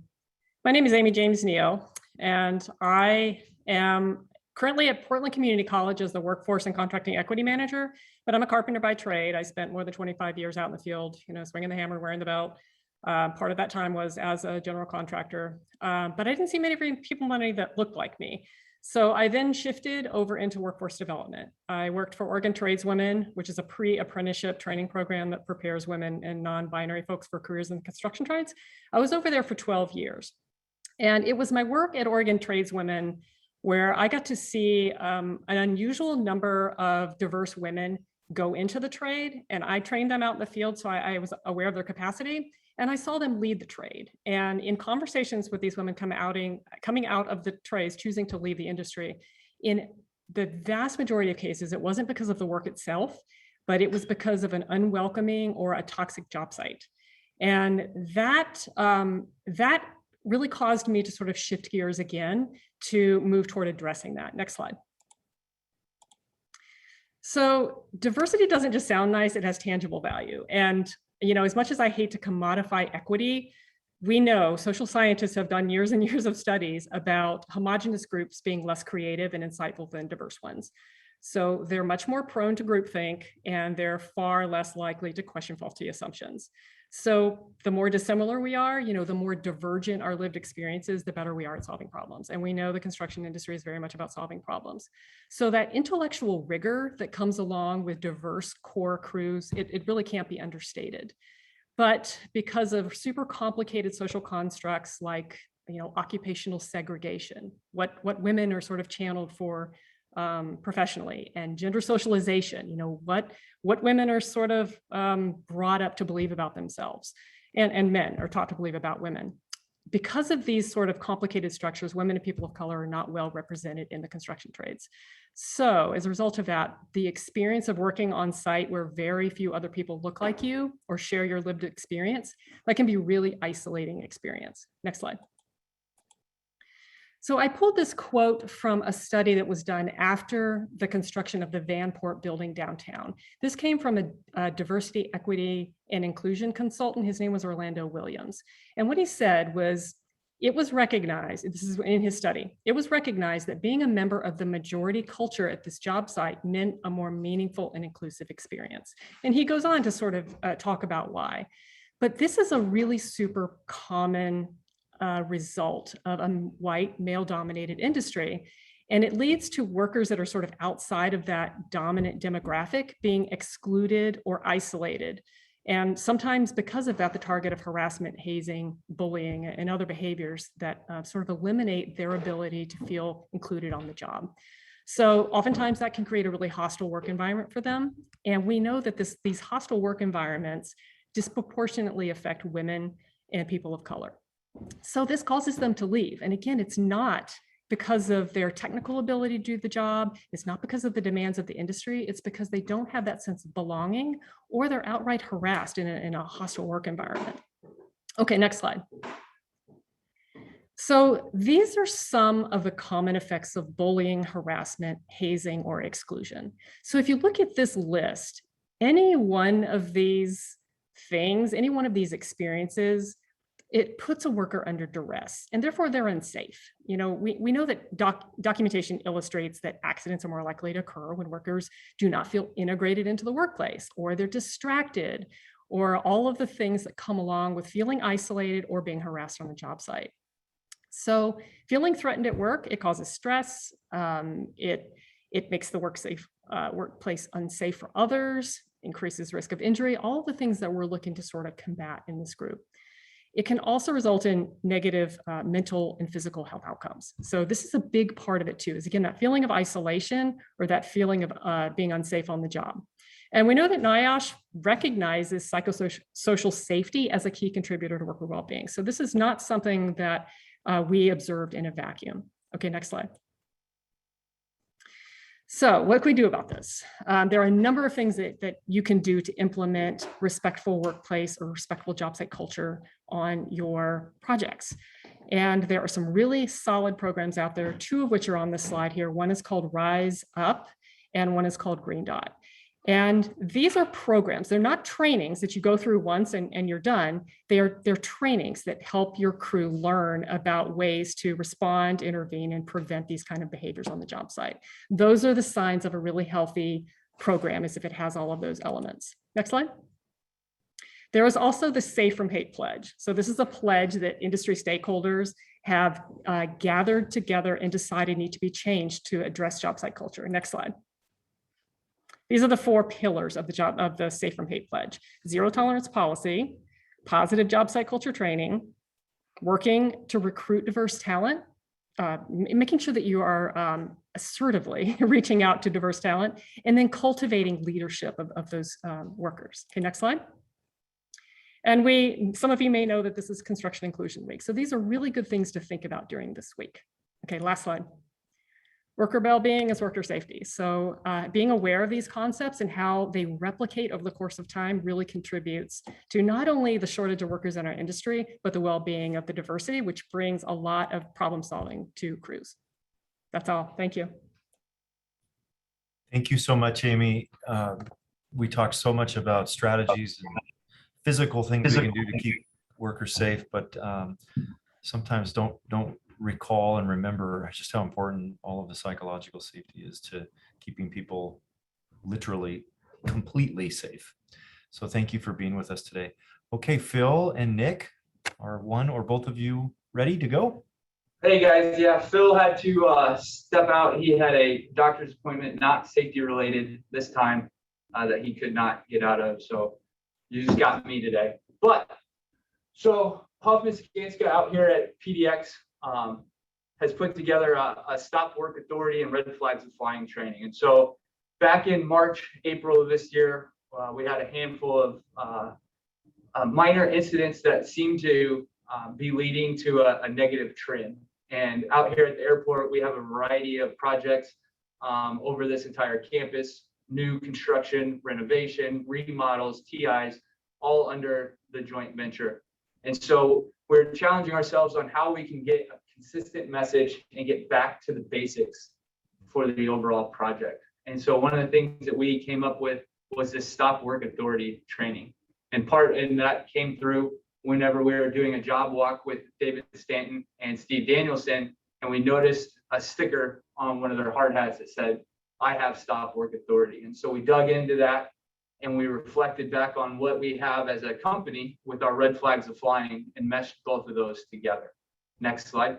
My name is Amy James Neal, and I am currently at Portland Community College as the Workforce and Contracting Equity Manager, but I'm a carpenter by trade. I spent more than 25 years out in the field, swinging the hammer, wearing the belt. Part of that time was as a general contractor, but I didn't see many people that looked like me. So I then shifted over into workforce development. I worked for Oregon Tradeswomen, which is a pre-apprenticeship training program that prepares women and non-binary folks for careers in the construction trades. I was over there for 12 years. And it was my work at Oregon Tradeswomen where I got to see an unusual number of diverse women go into the trade, and I trained them out in the field, so I was aware of their capacity, and I saw them lead the trade. And in conversations with these women coming out of the trades, choosing to leave the industry, in the vast majority of cases, it wasn't because of the work itself, but it was because of an unwelcoming or a toxic job site. And that really caused me to sort of shift gears again to move toward addressing that. Next slide. So diversity doesn't just sound nice, it has tangible value. And as much as I hate to commodify equity, we know social scientists have done years and years of studies about homogenous groups being less creative and insightful than diverse ones. So they're much more prone to groupthink, and they're far less likely to question faulty assumptions. So the more dissimilar we are, the more divergent our lived experiences, the better we are at solving problems. And we know the construction industry is very much about solving problems. So that intellectual rigor that comes along with diverse core crews, it really can't be understated. But because of super complicated social constructs like, occupational segregation, what women are sort of channeled for professionally, and gender socialization, what women are sort of brought up to believe about themselves, and men are taught to believe about women. Because of these sort of complicated structures, women and people of color are not well represented in the construction trades. So as a result of that, the experience of working on site where very few other people look like you or share your lived experience, that can be a really isolating experience. Next slide. So I pulled this quote from a study that was done after the construction of the Vanport building downtown. This came from a diversity, equity, and inclusion consultant. His name was Orlando Williams. And what he said was, it was recognized, this is in his study, it was recognized that being a member of the majority culture at this job site meant a more meaningful and inclusive experience. And he goes on to sort of talk about why. But this is a really super common result of a white male-dominated industry. And it leads to workers that are sort of outside of that dominant demographic being excluded or isolated. And sometimes because of that, the target of harassment, hazing, bullying, and other behaviors that sort of eliminate their ability to feel included on the job. So oftentimes that can create a really hostile work environment for them. And we know that these hostile work environments disproportionately affect women and people of color. So this causes them to leave. And again, it's not because of their technical ability to do the job. It's not because of the demands of the industry. It's because they don't have that sense of belonging, or they're outright harassed in a hostile work environment. Okay, next slide. So these are some of the common effects of bullying, harassment, hazing, or exclusion. So if you look at this list, any one of these things, any one of these experiences, it puts a worker under duress, and therefore they're unsafe. We know that documentation illustrates that accidents are more likely to occur when workers do not feel integrated into the workplace, or they're distracted, or all of the things that come along with feeling isolated or being harassed on the job site. So feeling threatened at work, it causes stress. It makes the workplace unsafe for others, increases risk of injury, all of the things that we're looking to sort of combat in this group. it can also result in negative mental and physical health outcomes. So this is a big part of it too, is again, that feeling of isolation or that feeling of being unsafe on the job. And we know that NIOSH recognizes psychosocial safety as a key contributor to worker well-being. So this is not something that we observed in a vacuum. Okay, next slide. So what can we do about this? There are a number of things that you can do to implement respectful workplace or respectful job site culture on your projects. And there are some really solid programs out there, two of which are on this slide here. One is called Rise Up and one is called Green Dot. And these are programs, they're not trainings that you go through once and you're done. They're trainings that help your crew learn about ways to respond, intervene, and prevent these kind of behaviors on the job site. Those are the signs of a really healthy program, as if it has all of those elements. Next slide. There is also the Safe from Hate pledge. So this is a pledge that industry stakeholders have gathered together and decided need to be changed to address job site culture. Next slide. These are the 4 pillars of the Safe from Hate pledge: zero tolerance policy, positive job site culture training, working to recruit diverse talent, making sure that you are assertively reaching out to diverse talent, and then cultivating leadership of those workers. Okay, next slide. And some of you may know that this is Construction Inclusion Week. So these are really good things to think about during this week. Okay, last slide. Worker well-being is worker safety. So being aware of these concepts and how they replicate over the course of time really contributes to not only the shortage of workers in our industry, but the well-being of the diversity, which brings a lot of problem solving to crews. That's all. Thank you.
Thank you so much, Amy. We talked so much about strategies and physical things we can do to keep workers safe, but sometimes don't recall and remember just how important all of the psychological safety is to keeping people literally completely safe. So thank you for being with us today. Okay, Phil and Nick, are one or both of you ready to go?
Hey guys, yeah, Phil had to step out. He had a doctor's appointment, not safety related this time, that he could not get out of. So you just got me today. But so Hoffman Skanska out here at PDX has put together a stop work authority and red flags of flying training. And so back in March, April of this year, we had a handful of minor incidents that seemed to be leading to a negative trend. And out here at the airport, we have a variety of projects over this entire campus: new construction, renovation, remodels, TIs, all under the joint venture. And so we're challenging ourselves on how we can get a consistent message and get back to the basics for the overall project. And so one of the things that we came up with was this stop work authority training. And that came through whenever we were doing a job walk with David Stanton and Steve Danielson, and we noticed a sticker on one of their hard hats that said, "I have stop work authority." And so we dug into that and we reflected back on what we have as a company with our red flags of flying and meshed both of those together. Next slide.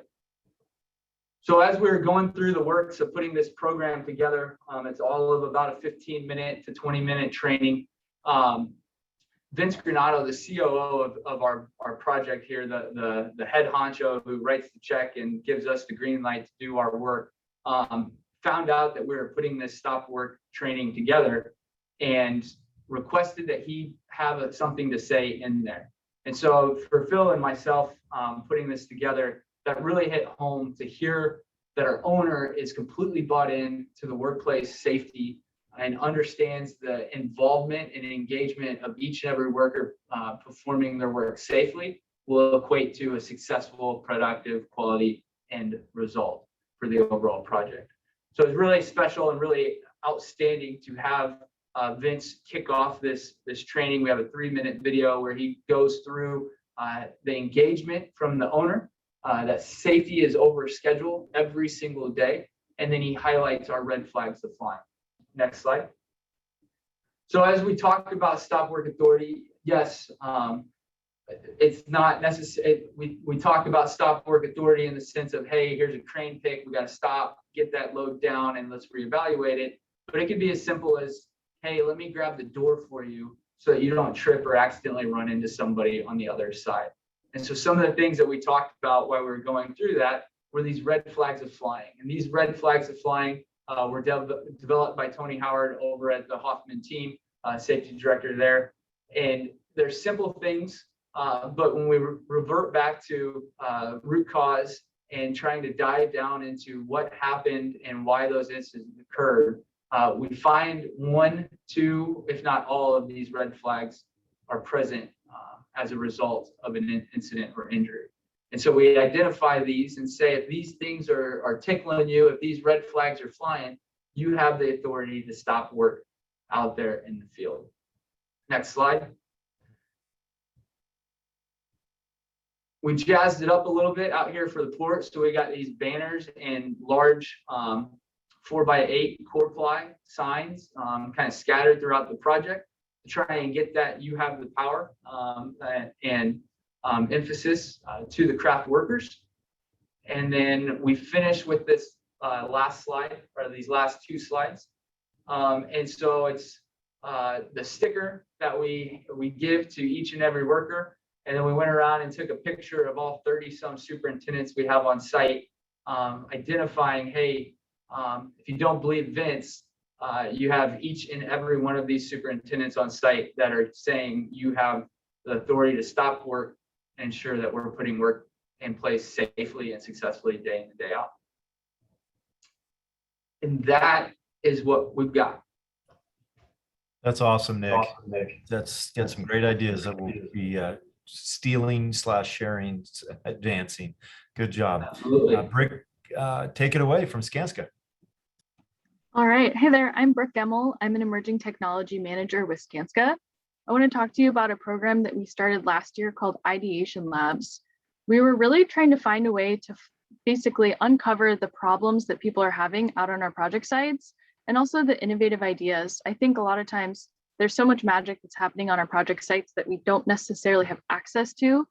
So as we were going through the works of putting this program together, it's all of about a 15-minute to 20-minute training. Vince Granato, the COO of our project here, the head honcho who writes the check and gives us the green light to do our work, found out that we were putting this stop work training together and requested that he have something to say in there. And so for Phil and myself putting this together, that really hit home to hear that our owner is completely bought in to the workplace safety and understands the involvement and engagement of each and every worker performing their work safely will equate to a successful, productive, quality end result for the overall project. So it's really special and really outstanding to have Vince kick off this training. We have a 3-minute video where he goes through the engagement from the owner, that safety is over schedule every single day, and then he highlights our red flags of flying. Next slide. So as we talk about stop work authority, yes, it's not necessary. We talk about stop work authority in the sense of, hey, here's a crane pick, we got to stop, get that load down, and let's reevaluate it. But it could be as simple as, hey, let me grab the door for you so that you don't trip or accidentally run into somebody on the other side. And so some of the things that we talked about while we were going through that were these red flags of flying. And these red flags of flying were developed by Tony Howard over at the Hoffman team, safety director there. And they're simple things, but when we revert back to root cause and trying to dive down into what happened and why those incidents occurred, we find 1, 2, if not all of these red flags are present as a result of an incident or injury. And so we identify these and say, if these things are tickling you, if these red flags are flying, you have the authority to stop work out there in the field. Next slide. We jazzed it up a little bit out here for the port. So we got these banners and large 4x8 core ply signs kind of scattered throughout the project to try and get that you have the power and emphasis to the craft workers. And then we finish with this last slide, or these last 2 slides. And so it's the sticker that we give to each and every worker. And then we went around and took a picture of all 30-some superintendents we have on site, identifying, hey, if you don't believe Vince, you have each and every one of these superintendents on site that are saying you have the authority to stop work and ensure that we're putting work in place safely and successfully day in and day out. And that is what we've got.
That's awesome, Nick. That's got some great ideas that we'll be stealing/sharing, advancing. Good job.
Absolutely.
Brick, take it away from Skanska.
All right. Hey there, I'm Brooke Gemmel. I'm an emerging technology manager with Skanska. I want to talk to you about a program that we started last year called Ideation Labs. We were really trying to find a way to basically uncover the problems that people are having out on our project sites and also the innovative ideas. I think a lot of times there's so much magic that's happening on our project sites that we don't necessarily have access to.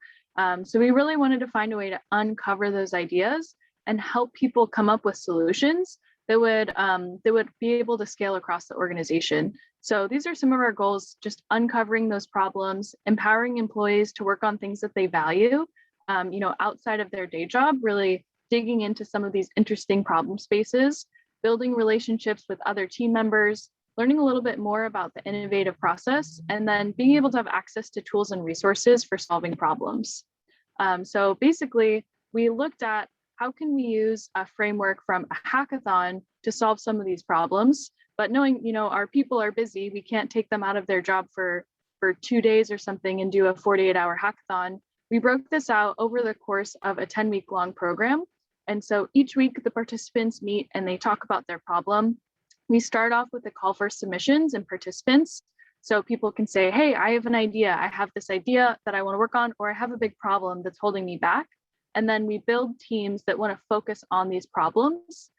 So we really wanted to find a way to uncover those ideas and help people come up with solutions that would be able to scale across the organization. So these are some of our goals: just uncovering those problems, empowering employees to work on things that they value, outside of their day job, really digging into some of these interesting problem spaces, building relationships with other team members, learning a little bit more about the innovative process, and then being able to have access to tools and resources for solving problems. So basically, we looked at how can we use a framework from a hackathon to solve some of these problems, but knowing, our people are busy, we can't take them out of their job for 2 days or something and do a 48-hour hackathon. We broke this out over the course of a 10-week long program. And so each week the participants meet and they talk about their problem. We start off with a call for submissions and participants. So people can say, hey, I have an idea. I have this idea that I want to work on, or I have a big problem that's holding me back. And then we build teams that want to focus on these problems.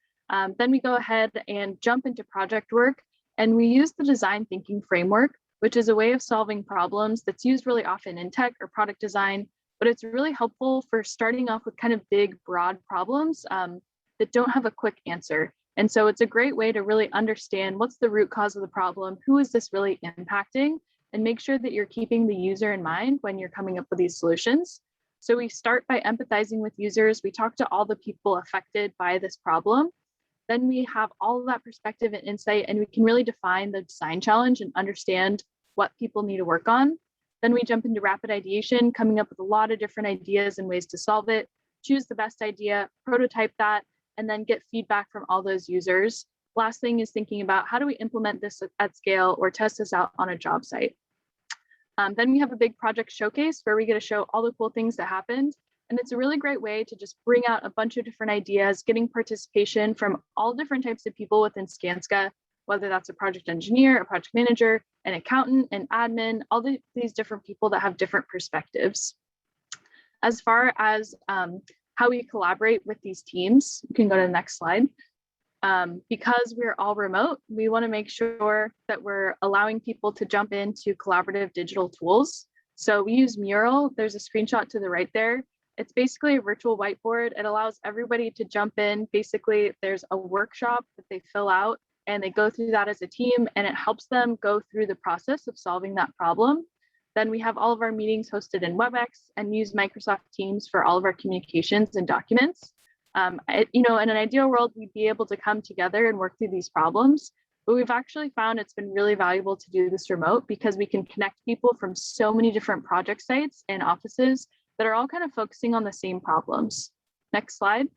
Then we go ahead and jump into project work. And we use the design thinking framework, which is a way of solving problems that's used really often in tech or product design, but it's really helpful for starting off with kind of big, broad problems that don't have a quick answer. And so it's a great way to really understand what's the root cause of the problem, who is this really impacting, and make sure that you're keeping the user in mind when you're coming up with these solutions. So we start by empathizing with users. We talk to all the people affected by this problem. Then we have all of that perspective and insight, and we can really define the design challenge and understand what people need to work on. Then we jump into rapid ideation, coming up with a lot of different ideas and ways to solve it, choose the best idea, prototype that, and then get feedback from all those users. Last thing is thinking about how do we implement this at scale or test this out on a job site. Then we have a big project showcase where we get to show all the cool things that happened. And it's a really great way to just bring out a bunch of different ideas, getting participation from all different types of people within Skanska, whether that's a project engineer, a project manager, an accountant, an admin, all these different people that have different perspectives. As far as how we collaborate with these teams, you can go to the next slide. Because we're all remote, we want to make sure that we're allowing people to jump into collaborative digital tools. So we use Mural. There's a screenshot to the right there. It's basically a virtual whiteboard. It allows everybody to jump in. Basically, there's a workshop that they fill out and they go through that as a team, and it helps them go through the process of solving that problem. Then we have all of our meetings hosted in WebEx and use Microsoft Teams for all of our communications and documents. In an ideal world, we'd be able to come together and work through these problems, but we've actually found it's been really valuable to do this remote because we can connect people from so many different project sites and offices that are all kind of focusing on the same problems. Next slide.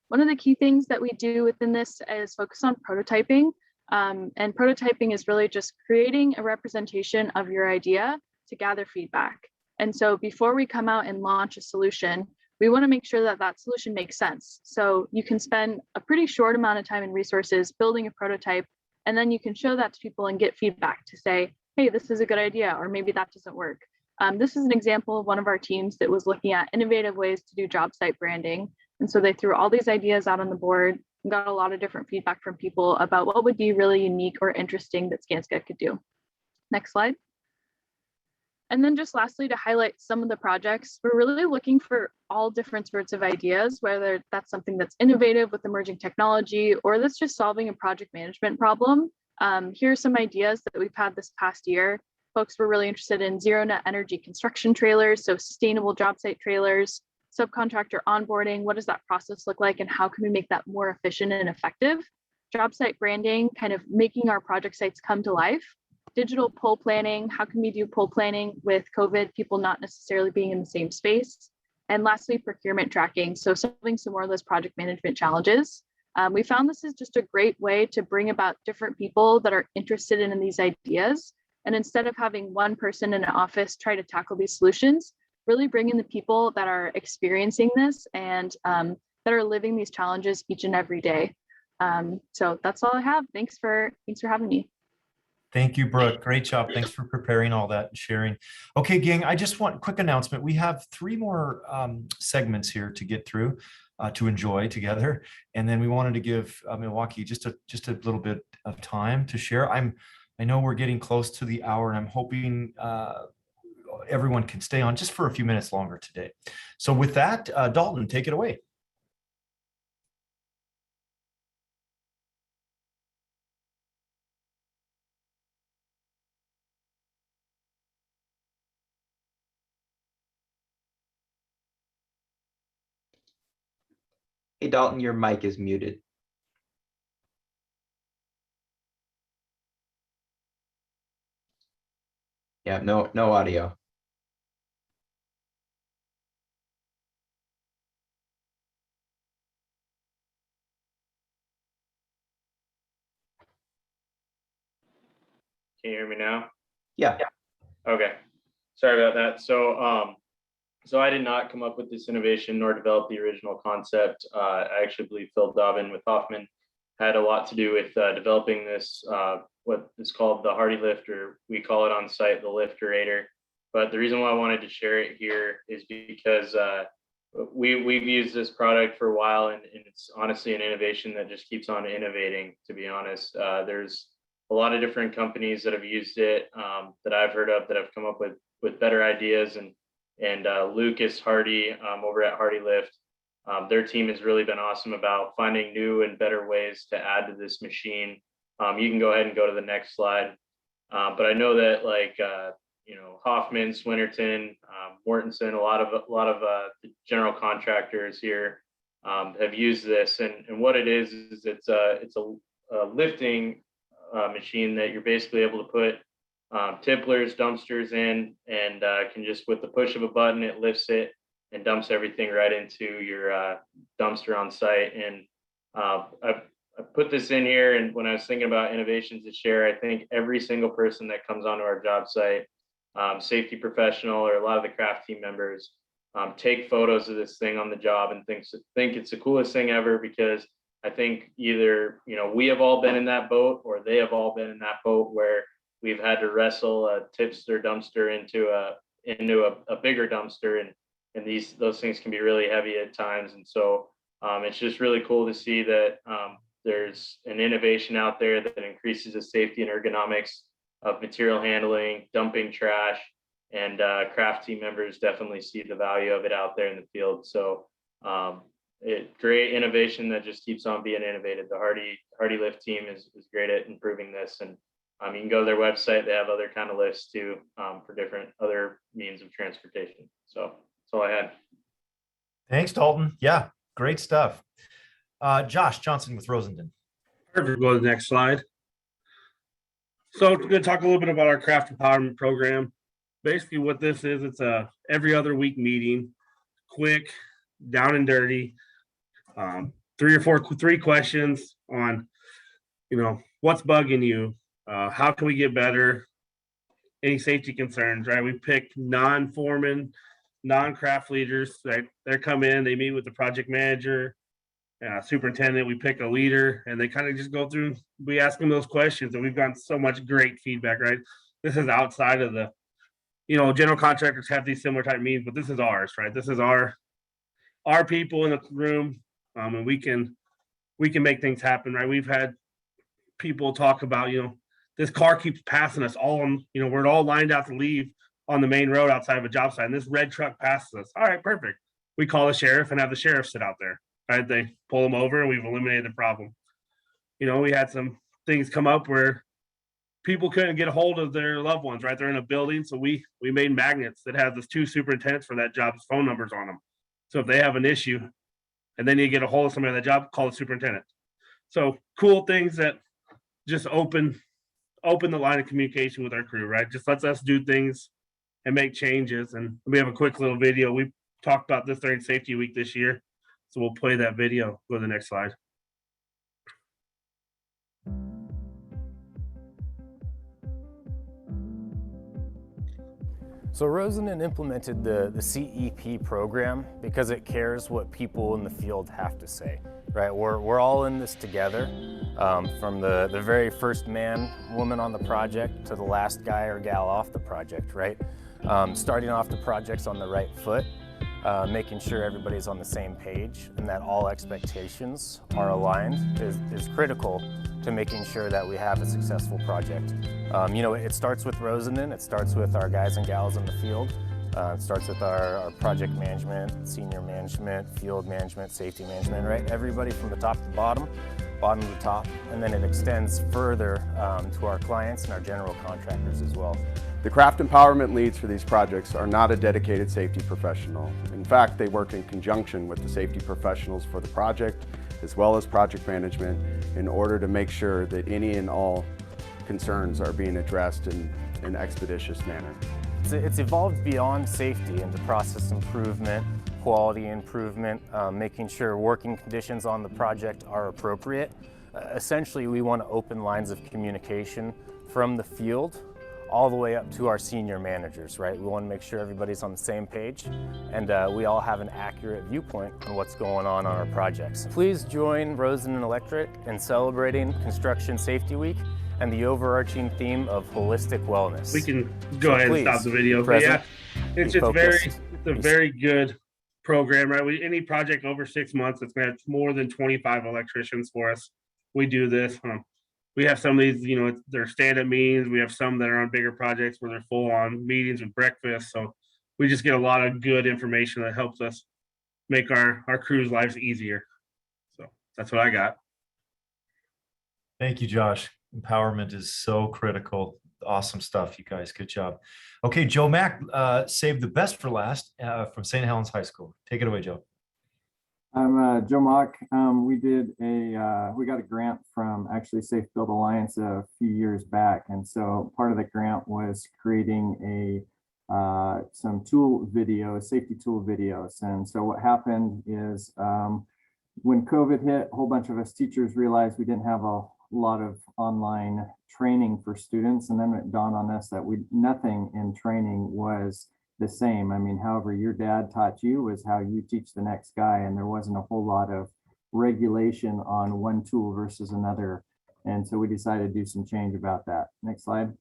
One of the key things that we do within this is focus on prototyping. And prototyping is really just creating a representation of your idea to gather feedback. And so before we come out and launch a solution, we want to make sure that that solution makes sense. So you can spend a pretty short amount of time and resources building a prototype, and then you can show that to people and get feedback to say, hey, this is a good idea, or maybe that doesn't work. This is an example of one of our teams that was looking at innovative ways to do job site branding. And so they threw all these ideas out on the board and got a lot of different feedback from people about what would be really unique or interesting that Skanska could do. Next slide. And then just lastly, to highlight some of the projects, we're really looking for all different sorts of ideas, whether that's something that's innovative with emerging technology, or that's just solving a project management problem. Here are some ideas that we've had this past year. Folks were really interested in zero net energy construction trailers, so sustainable job site trailers, subcontractor onboarding, what does that process look like, and how can we make that more efficient and effective? Job site branding, kind of making our project sites come to life. Digital poll planning, how can we do poll planning with COVID, people not necessarily being in the same space? And lastly, procurement tracking, so solving some more of those project management challenges. We found this is just a great way to bring about different people that are interested in these ideas. And instead of having one person in an office try to tackle these solutions, really bring in the people that are experiencing this and that are living these challenges each and every day. So that's all I have. Thanks for having me.
Thank you, Brooke. Great job. Thanks for preparing all that and sharing. Okay, gang, I just want a quick announcement. We have 3 more segments here to get through, to enjoy together. And then we wanted to give Milwaukee just a little bit of time to share. I know we're getting close to the hour, and I'm hoping everyone can stay on just for a few minutes longer today. So with that, Dalton, take it away.
Hey, Dalton, your mic is muted. Yeah, no audio.
Can you hear me now?
Yeah.
Okay. Sorry about that. So I did not come up with this innovation nor develop the original concept. I actually believe Phil Dobbin with Hoffman had a lot to do with developing this, what is called the Hardy Lift, or we call it on site the Lifterator. But the reason why I wanted to share it here is because we've used this product for a while, and it's honestly an innovation that just keeps on innovating, to be honest. There's a lot of different companies that have used it that I've heard of that have come up with better ideas, and Lucas Hardy over at Hardy Lift, their team has really been awesome about finding new and better ways to add to this machine. You can go ahead and go to the next slide. But I know that Hoffman, Swinnerton, Mortensen, a lot of the general contractors here have used this, and what it is it's a lifting machine that you're basically able to put tipplers, dumpsters in, and can just, with the push of a button, it lifts it and dumps everything right into your dumpster on site. And I put this in here, and when I was thinking about innovations to share, I think every single person that comes onto our job site, safety professional or a lot of the craft team members, take photos of this thing on the job and think it's the coolest thing ever, because I think either we have all been in that boat, or they have all been in that boat where we've had to wrestle a tipster dumpster into a bigger dumpster, and those things can be really heavy at times. And so it's just really cool to see that there's an innovation out there that increases the safety and ergonomics of material handling, dumping trash, and craft team members definitely see the value of it out there in the field. So great innovation that just keeps on being innovated. The Hardy Lift team is great at improving this, and
You can go to their website. They have other kind of lists too, for different other means of transportation. So that's all I had.
Thanks, Dalton. Yeah, great stuff. Josh Johnson with Rosenden.
Perfect. Go to the next slide. So we're going to talk a little bit about our craft empowerment program. Basically what this is, it's a every other week meeting, quick, down and dirty, 3 questions on, what's bugging you, how can we get better, any safety concerns, right? We pick non-foreman, non-craft leaders, right? They come in, they meet with the project manager, superintendent, we pick a leader, and they kind of just go through, we ask them those questions, and we've gotten so much great feedback, right? This is outside of the, general contractors have these similar type meetings, but this is ours, right? This is our people in the room, and we can make things happen, right? We've had people talk about, this car keeps passing us all on, we're all lined out to leave on the main road outside of a job site, and this red truck passes us. All right, perfect. We call the sheriff and have the sheriff sit out there, right? They pull them over and we've eliminated the problem. We had some things come up where people couldn't get a hold of their loved ones, right? They're in a building. So we made magnets that have the 2 superintendents for that job's phone numbers on them. So if they have an issue and they need to get a hold of somebody on that job, call the superintendent. So cool things that just open the line of communication with our crew, right? Just lets us do things and make changes. And we have a quick little video. We talked about this during safety week this year. So we'll play that video. Go to the next slide.
So Rosenden implemented the CEP program because it cares what people in the field have to say, right? We're all in this together, from the very first man, woman on the project to the last guy or gal off the project, right? Starting off the projects on the right foot, making sure everybody's on the same page and that all expectations are aligned is critical to making sure that we have a successful project. It starts with Rosenden, it starts with our guys and gals in the field, it starts with our project management, senior management, field management, safety management, right? Everybody from the top to the bottom to top, and then it extends further to our clients and our general contractors as well.
The craft empowerment leads for these projects are not a dedicated safety professional. In fact, they work in conjunction with the safety professionals for the project, as well as project management, in order to make sure that any and all concerns are being addressed in an expeditious manner.
It's evolved beyond safety into process improvement, quality improvement, making sure working conditions on the project are appropriate. Essentially, we want to open lines of communication from the field all the way up to our senior managers, right? We want to make sure everybody's on the same page and we all have an accurate viewpoint on what's going on our projects. Please join Rosenden Electric in celebrating Construction Safety Week and the overarching theme of holistic wellness.
We can go ahead and stop the video. But yeah, it's a very good program, right? Any project over 6 months, it's gonna have more than 25 electricians for us. We do this. We have some of these, they're stand-up meetings. We have some that are on bigger projects where they're full-on meetings with breakfast. So we just get a lot of good information that helps us make our crew's lives easier. So that's what I got.
Thank you, Josh. Empowerment is so critical. Awesome stuff, you guys. Good job. Okay, Joe Mack saved the best for last from St. Helens High School. Take it away, Joe.
I'm Joe Mock. We got a grant from actually SafeBuild Alliance a few years back, and so part of the grant was creating some tool videos, safety tool videos. And so what happened is when COVID hit, a whole bunch of us teachers realized we didn't have a lot of online training for students, and then it dawned on us that nothing in training was the same. I mean, however your dad taught you was how you teach the next guy, and there wasn't a whole lot of regulation on one tool versus another. And so we decided to do some change about that. Next slide.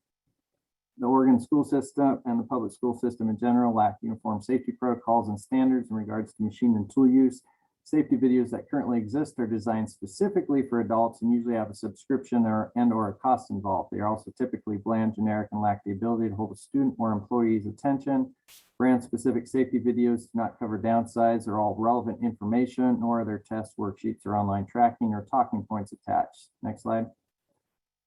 The Oregon school system and the public school system in general lack uniform safety protocols and standards in regards to machine and tool use. Safety videos that currently exist are designed specifically for adults and usually have a subscription or a cost involved. They are also typically bland, generic, and lack the ability to hold a student or employee's attention. Brand-specific safety videos do not cover downsides or all relevant information, nor are there test worksheets or online tracking or talking points attached. Next slide.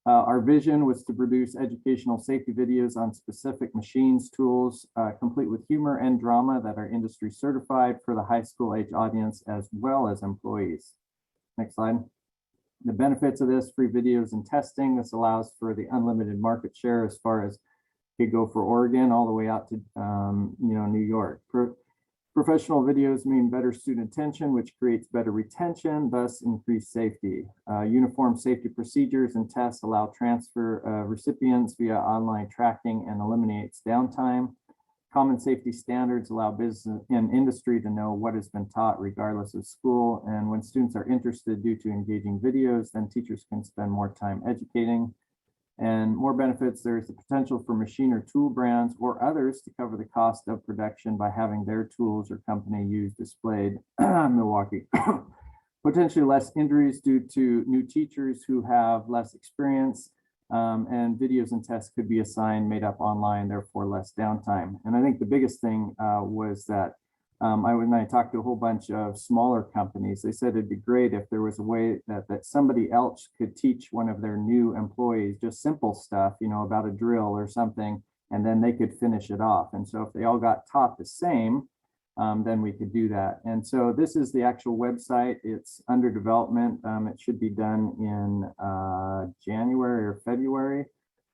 Our vision was to produce educational safety videos on specific machines, tools, complete with humor and drama that are industry certified for the high school age audience as well as employees. Next slide. The benefits of this: free videos and testing. This allows for the unlimited market share as far as could go for Oregon all the way out to New York. Professional videos mean better student attention, which creates better retention, thus increased safety. Uniform safety procedures and tests allow transfer of recipients via online tracking and eliminates downtime. Common safety standards allow business and industry to know what has been taught regardless of school. And when students are interested due to engaging videos, then teachers can spend more time educating. And more benefits: there's the potential for machine or tool brands or others to cover the cost of production by having their tools or company use displayed Milwaukee. Potentially less injuries due to new teachers who have less experience, and videos and tests could be assigned, made up online, therefore less downtime. And I think the biggest thing was that when I talked to a whole bunch of smaller companies, they said it'd be great if there was a way that somebody else could teach one of their new employees just simple stuff, about a drill or something, and then they could finish it off. And so if they all got taught the same, then we could do that. And so this is the actual website. It's under development. It should be done in January or February.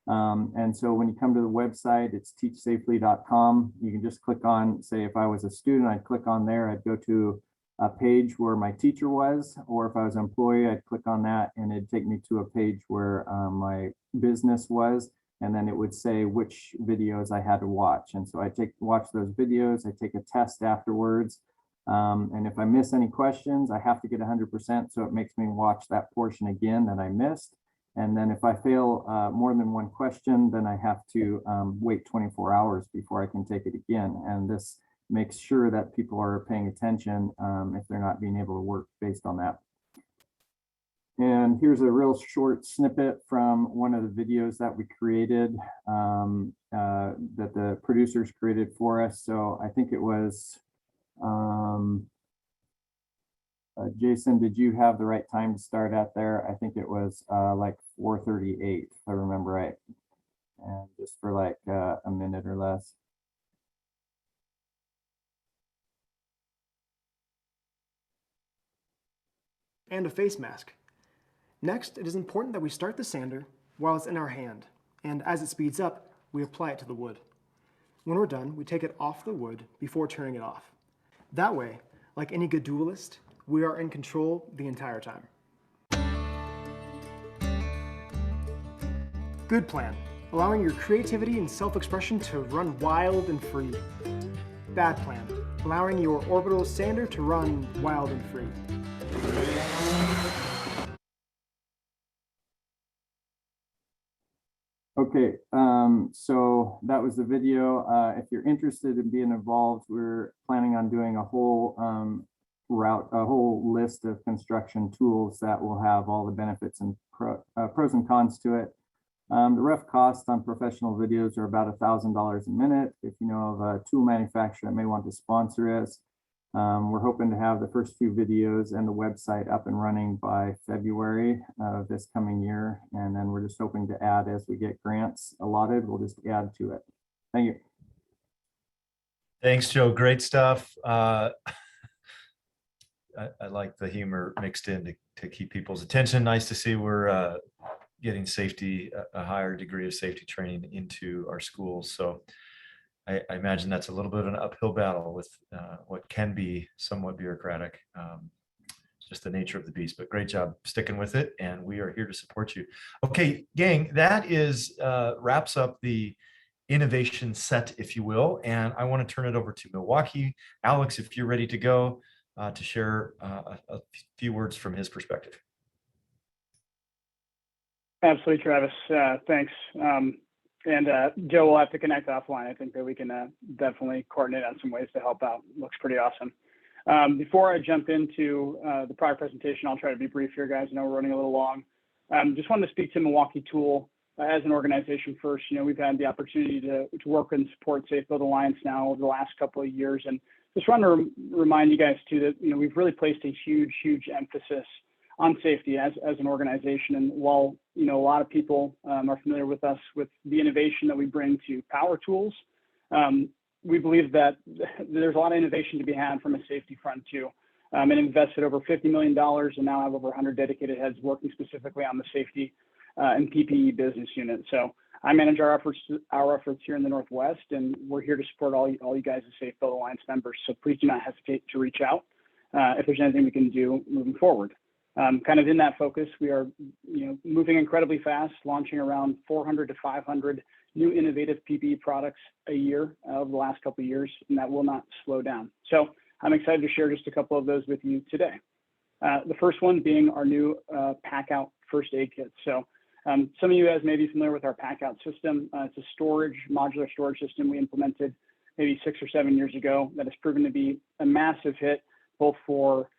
And so when you come to the website, it's teachsafely.com. You can just click on, say, if I was a student, I'd click on there, I'd go to a page where my teacher was, or if I was an employee, I'd click on that and it'd take me to a page where my business was, and then it would say which videos I had to watch. And so I watch those videos, I take a test afterwards. And if I miss any questions, I have to get 100%. So it makes me watch that portion again that I missed. And then if I fail more than one question, then I have to wait 24 hours before I can take it again. And this makes sure that people are paying attention if they're not being able to work based on that. And here's a real short snippet from one of the videos that we created, that the producers created for us. So I think it was, Jason, did you have the right time to start at there? I think it was like 4:38, if I remember right. And just for like a minute or less.
And a face mask. Next, it is important that we start the sander while it's in our hand, and as it speeds up, we apply it to the wood. When we're done, we take it off the wood before turning it off. That way, like any good duelist, we are in control the entire time. Good plan, allowing your creativity and self-expression to run wild and free. Bad plan, allowing your orbital sander to run wild and free.
Okay, so that was the video. If you're interested in being involved, we're planning on doing a whole a whole list of construction tools that will have all the benefits and pros and cons to it. The rough costs on professional videos are about $1,000 a minute. If you know of a tool manufacturer that may want to sponsor us, we're hoping to have the first few videos and the website up and running by February of this coming year. And then we're just hoping to add as we get grants allotted, we'll just add to it. Thank you.
Thanks, Joe. Great stuff. I like the humor mixed in to keep people's attention. Nice to see we're getting safety, a higher degree of safety training into our schools. So I imagine that's a little bit of an uphill battle with what can be somewhat bureaucratic. It's just the nature of the beast, but great job sticking with it. And we are here to support you. Okay, gang, that is wraps up the innovation set, if you will. And I want to turn it over to Milwaukee. Alex, if you're ready to go to share a few words from his perspective.
Absolutely, Travis. Thanks. And Joe, we'll have to connect offline. I think that we can definitely coordinate on some ways to help out. Looks pretty awesome. Before I jump into the product presentation, I'll try to be brief here, guys. I know we're running a little long. Just wanted to speak to Milwaukee Tool as an organization first. You know, we've had the opportunity to work and support SafeBuild Alliance now over the last couple of years. And just want to remind you guys too that, you know, we've really placed a huge emphasis on safety as an organization. And while, you know, a lot of people are familiar with us with the innovation that we bring to power tools, we believe that there's a lot of innovation to be had from a safety front too. And invested over $50 million and now have over 100 dedicated heads working specifically on the safety and PPE business unit. So I manage our efforts here in the Northwest, and we're here to support all you guys as SafeBuild Alliance members. So please do not hesitate to reach out if there's anything we can do moving forward. Kind of in that focus, we are, you know, moving incredibly fast, launching around 400 to 500 new innovative PPE products a year over the last couple of years, and that will not slow down. So I'm excited to share just a couple of those with you today. The first one being our new pack out first aid kit. So some of you guys may be familiar with our pack out system. It's a modular storage system we implemented maybe 6 or 7 years ago that has proven to be a massive hit, both for,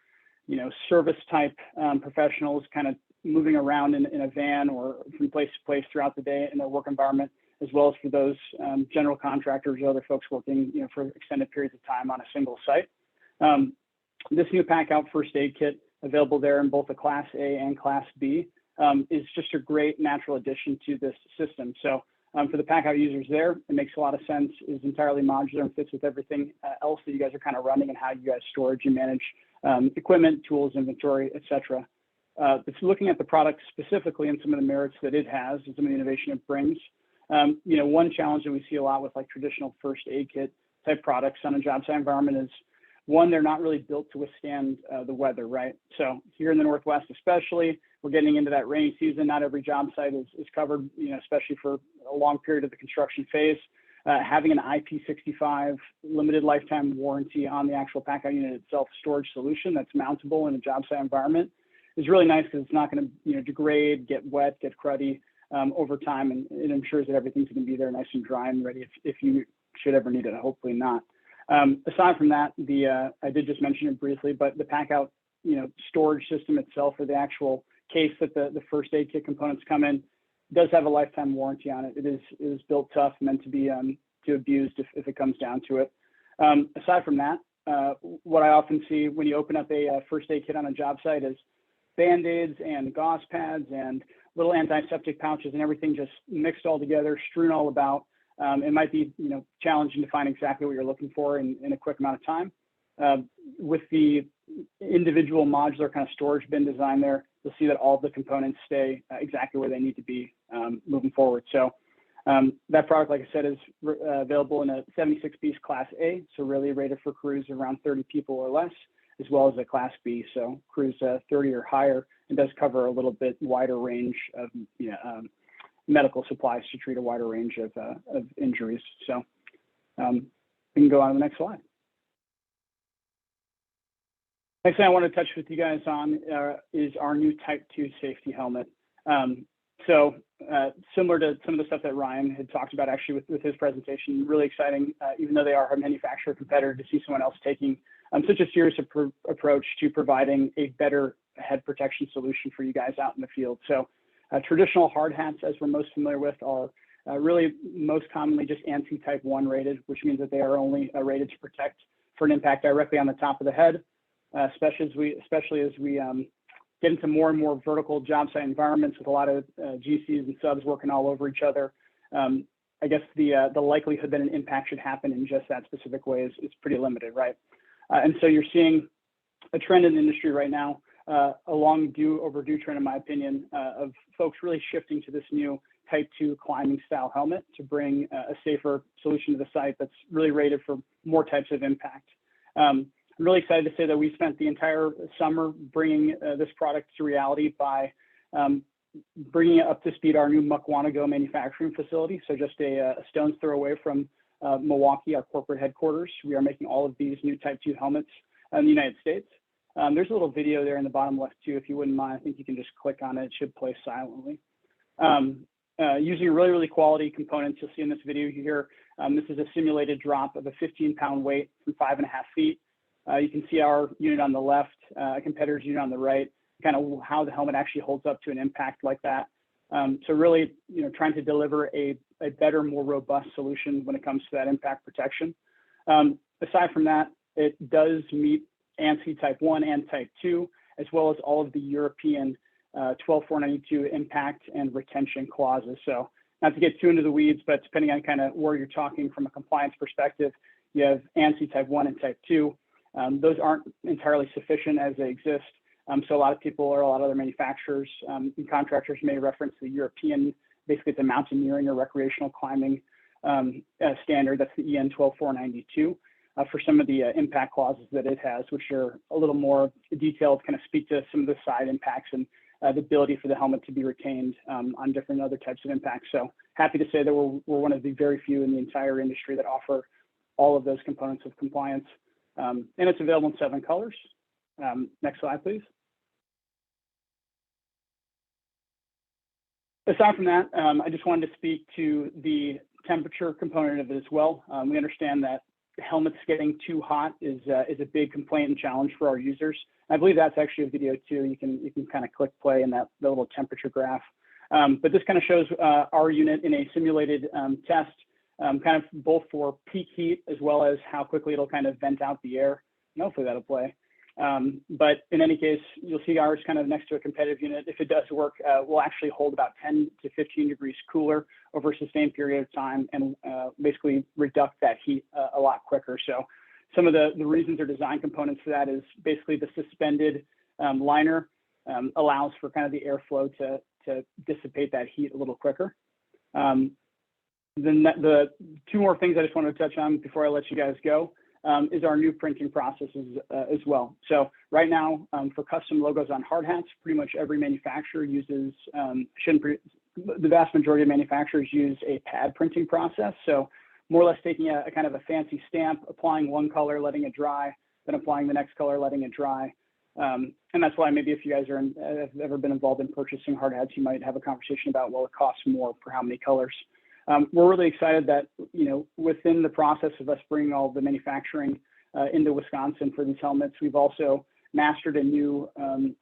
you know, service type professionals kind of moving around in a van or from place to place throughout the day in their work environment, as well as for those general contractors or other folks working, you know, for extended periods of time on a single site. This new pack out first aid kit, available there in both the Class A and Class B, is just a great natural addition to this system. So for the pack out users there, it makes a lot of sense, is entirely modular and fits with everything else that you guys are kind of running and how you guys storage and manage equipment, tools, inventory, etc. It's looking at the product specifically and some of the merits that it has and some of the innovation it brings. You know, one challenge that we see a lot with like traditional first aid kit type products on a job site environment is, one, they're not really built to withstand the weather, right? So here in the Northwest especially, we're getting into that rainy season. Not every job site is covered, you know, especially for a long period of the construction phase. Having an IP65 limited lifetime warranty on the actual pack out unit itself storage solution that's mountable in a job site environment is really nice because it's not going to, you know, degrade, get wet, get cruddy over time, and it ensures that everything's going to be there nice and dry and ready if you should ever need it. Hopefully not. Aside from that, I did just mention it briefly, but the pack out, you know, storage system itself, or the actual case that the first aid kit components come in, does have a lifetime warranty on it. It is built tough, meant to be abused if it comes down to it. Aside from that, what I often see when you open up a first aid kit on a job site is Band-Aids and gauze pads and little antiseptic pouches and everything just mixed all together, strewn all about. It might be, you know, challenging to find exactly what you're looking for in a quick amount of time. With the individual modular kind of storage bin design there, you'll see that all of the components stay exactly where they need to be moving forward. So that product, like I said, is available in a 76-piece Class A, so really rated for crews around 30 people or less, as well as a Class B, so crews 30 or higher, and does cover a little bit wider range of medical supplies to treat a wider range of injuries. So we can go on to the next slide. Next thing I want to touch with you guys on is our new Type 2 safety helmet. So similar to some of the stuff that Ryan had talked about actually with his presentation, really exciting, even though they are a manufacturer competitor, to see someone else taking such a serious approach to providing a better head protection solution for you guys out in the field. So traditional hard hats, as we're most familiar with, are really most commonly just ANSI Type 1 rated, which means that they are only rated to protect for an impact directly on the top of the head, especially as we get into more and more vertical job site environments with a lot of GCs and subs working all over each other. I guess the likelihood that an impact should happen in just that specific way is pretty limited, right? And so you're seeing a trend in the industry right now, a long overdue trend, in my opinion, of folks really shifting to this new Type 2 climbing style helmet to bring a safer solution to the site that's really rated for more types of impact. I'm really excited to say that we spent the entire summer bringing this product to reality by bringing it up to speed our new Mukwanago manufacturing facility. So just a stone's throw away from Milwaukee, our corporate headquarters. We are making all of these new Type 2 helmets in the United States. There's a little video there in the bottom left too, if you wouldn't mind. I think you can just click on it. It should play silently. Using really quality components you'll see in this video here. This is a simulated drop of a 15-pound weight from 5.5 feet. You can see our unit on the left, a competitor's unit on the right, kind of how the helmet actually holds up to an impact like that. So really, you know, trying to deliver a better, more robust solution when it comes to that impact protection. Aside from that, it does meet ANSI Type 1 and Type 2, as well as all of the European 12492 impact and retention clauses. So not to get too into the weeds, but depending on kind of where you're talking from a compliance perspective, you have ANSI type 1 and type 2. Those aren't entirely sufficient as they exist. So a lot of people or a lot of other manufacturers and contractors may reference the European, basically it's a mountaineering or recreational climbing standard. That's the EN 12492 for some of the impact clauses that it has, which are a little more detailed, kind of speak to some of the side impacts and the ability for the helmet to be retained on different other types of impacts. So happy to say that we're one of the very few in the entire industry that offer all of those components of compliance. And it's available in 7 colors. Next slide, please. Aside from that, I just wanted to speak to the temperature component of it as well. We understand that helmets getting too hot is a big complaint and challenge for our users. I believe that's actually a video too. You can kind of click play in that little temperature graph. But this kind of shows our unit in a simulated test, kind of both for peak heat as well as how quickly it'll kind of vent out the air. And hopefully that'll play. But in any case, you'll see ours kind of next to a competitive unit. If it does work, we'll actually hold about 10 to 15 degrees cooler over a sustained period of time and basically reduce that heat a lot quicker. So some of the reasons or design components for that is basically the suspended liner allows for kind of the airflow to dissipate that heat a little quicker. Then the 2 more things I just wanted to touch on before I let you guys go. Is our new printing processes as well. So right now, for custom logos on hard hats, pretty much every manufacturer uses, the vast majority of manufacturers use a pad printing process. So more or less taking a kind of a fancy stamp, applying one color, letting it dry, then applying the next color, letting it dry. And that's why maybe if you guys have ever been involved in purchasing hard hats, you might have a conversation about, well, it costs more for how many colors. We're really excited that, within the process of us bringing all the manufacturing into Wisconsin for these helmets, we've also mastered a new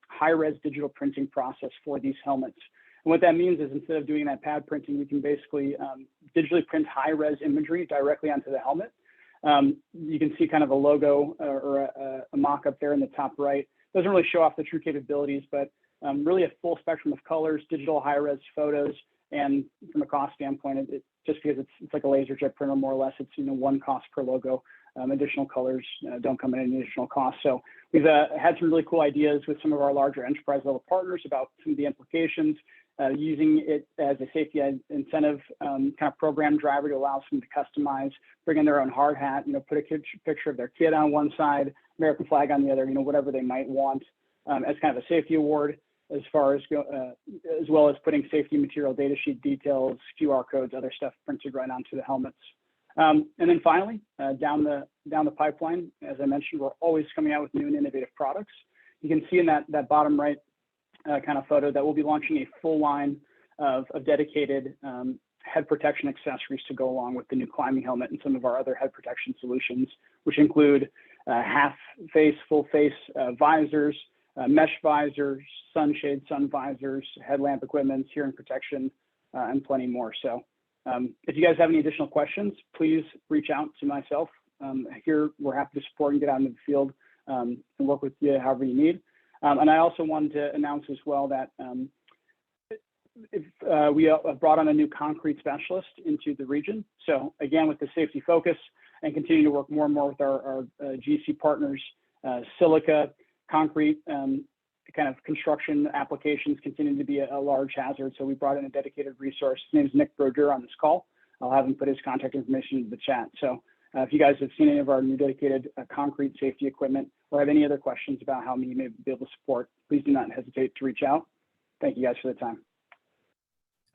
high-res digital printing process for these helmets. And what that means is instead of doing that pad printing, we can basically digitally print high-res imagery directly onto the helmet. You can see kind of a logo or a mock-up there in the top right. Doesn't really show off the true capabilities, but really a full spectrum of colors, digital high-res photos. And from a cost standpoint, just because it's like a laser jet printer, more or less, it's one cost per logo. Additional colors don't come at any additional cost. So we've had some really cool ideas with some of our larger enterprise level partners about some of the implications, using it as a safety incentive kind of program driver to allow them to customize, bring in their own hard hat, put a picture of their kid on one side, American flag on the other, whatever they might want as kind of a safety award. As far as as well as putting safety material data sheet details, QR codes, other stuff printed right onto the helmets. And then finally, down the pipeline, as I mentioned, we're always coming out with new and innovative products. You can see in that bottom right kind of photo that we'll be launching a full line of dedicated head protection accessories to go along with the new climbing helmet and some of our other head protection solutions, which include half face, full face visors, mesh visors, sunshade, sun visors, headlamp equipment, hearing protection, and plenty more. So if you guys have any additional questions, please reach out to myself. Here, we're happy to support and get out into the field and work with you however you need. And I also wanted to announce as well that we brought on a new concrete specialist into the region. So again, with the safety focus and continue to work more and more with our GC partners, silica, concrete kind of construction applications continue to be a large hazard. So we brought in a dedicated resource. His name is Nick Broder on this call. I'll have him put his contact information into the chat. So if you guys have seen any of our new dedicated concrete safety equipment or have any other questions about how you may be able to support, please do not hesitate to reach out. Thank you guys for the time.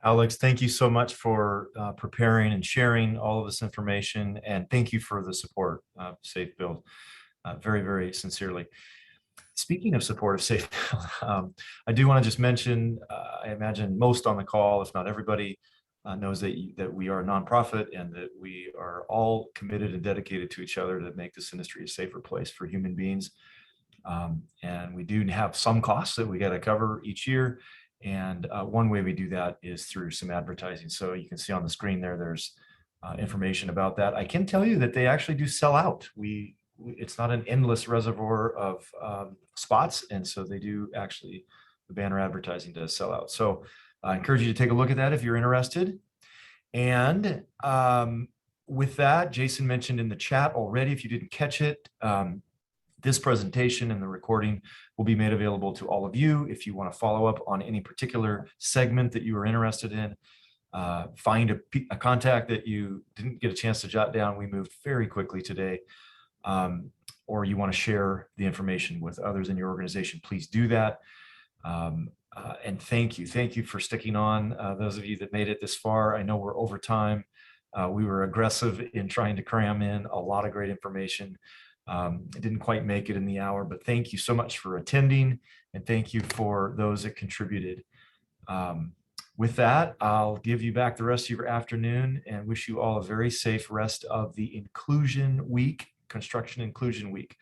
Alex, thank you so much for preparing and sharing all of this information. And thank you for the support of SafeBuild, very, very sincerely. Speaking of support of SafeBuild, I do want to just mention, I imagine most on the call, if not everybody, knows that we are a nonprofit and that we are all committed and dedicated to each other to make this industry a safer place for human beings. And we do have some costs that we got to cover each year. And one way we do that is through some advertising. So you can see on the screen there's information about that. I can tell you that they actually do sell out. We it's not an endless reservoir of spots. And so they do actually, the banner advertising does sell out. So I encourage you to take a look at that if you're interested. And with that, Jason mentioned in the chat already, if you didn't catch it, this presentation and the recording will be made available to all of you. If you want to follow up on any particular segment that you are interested in, find a contact that you didn't get a chance to jot down. We moved very quickly today. Or you want to share the information with others in your organization, please do that. And thank you for sticking on. Those of you that made it this far, I know we're over time. We were aggressive in trying to cram in a lot of great information. It didn't quite make it in the hour, but thank you so much for attending, and thank you for those that contributed. With that, I'll give you back the rest of your afternoon and wish you all a very safe rest of the Inclusion Week, Construction Inclusion Week.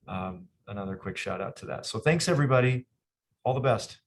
Another quick shout out to that. So thanks everybody. All the best.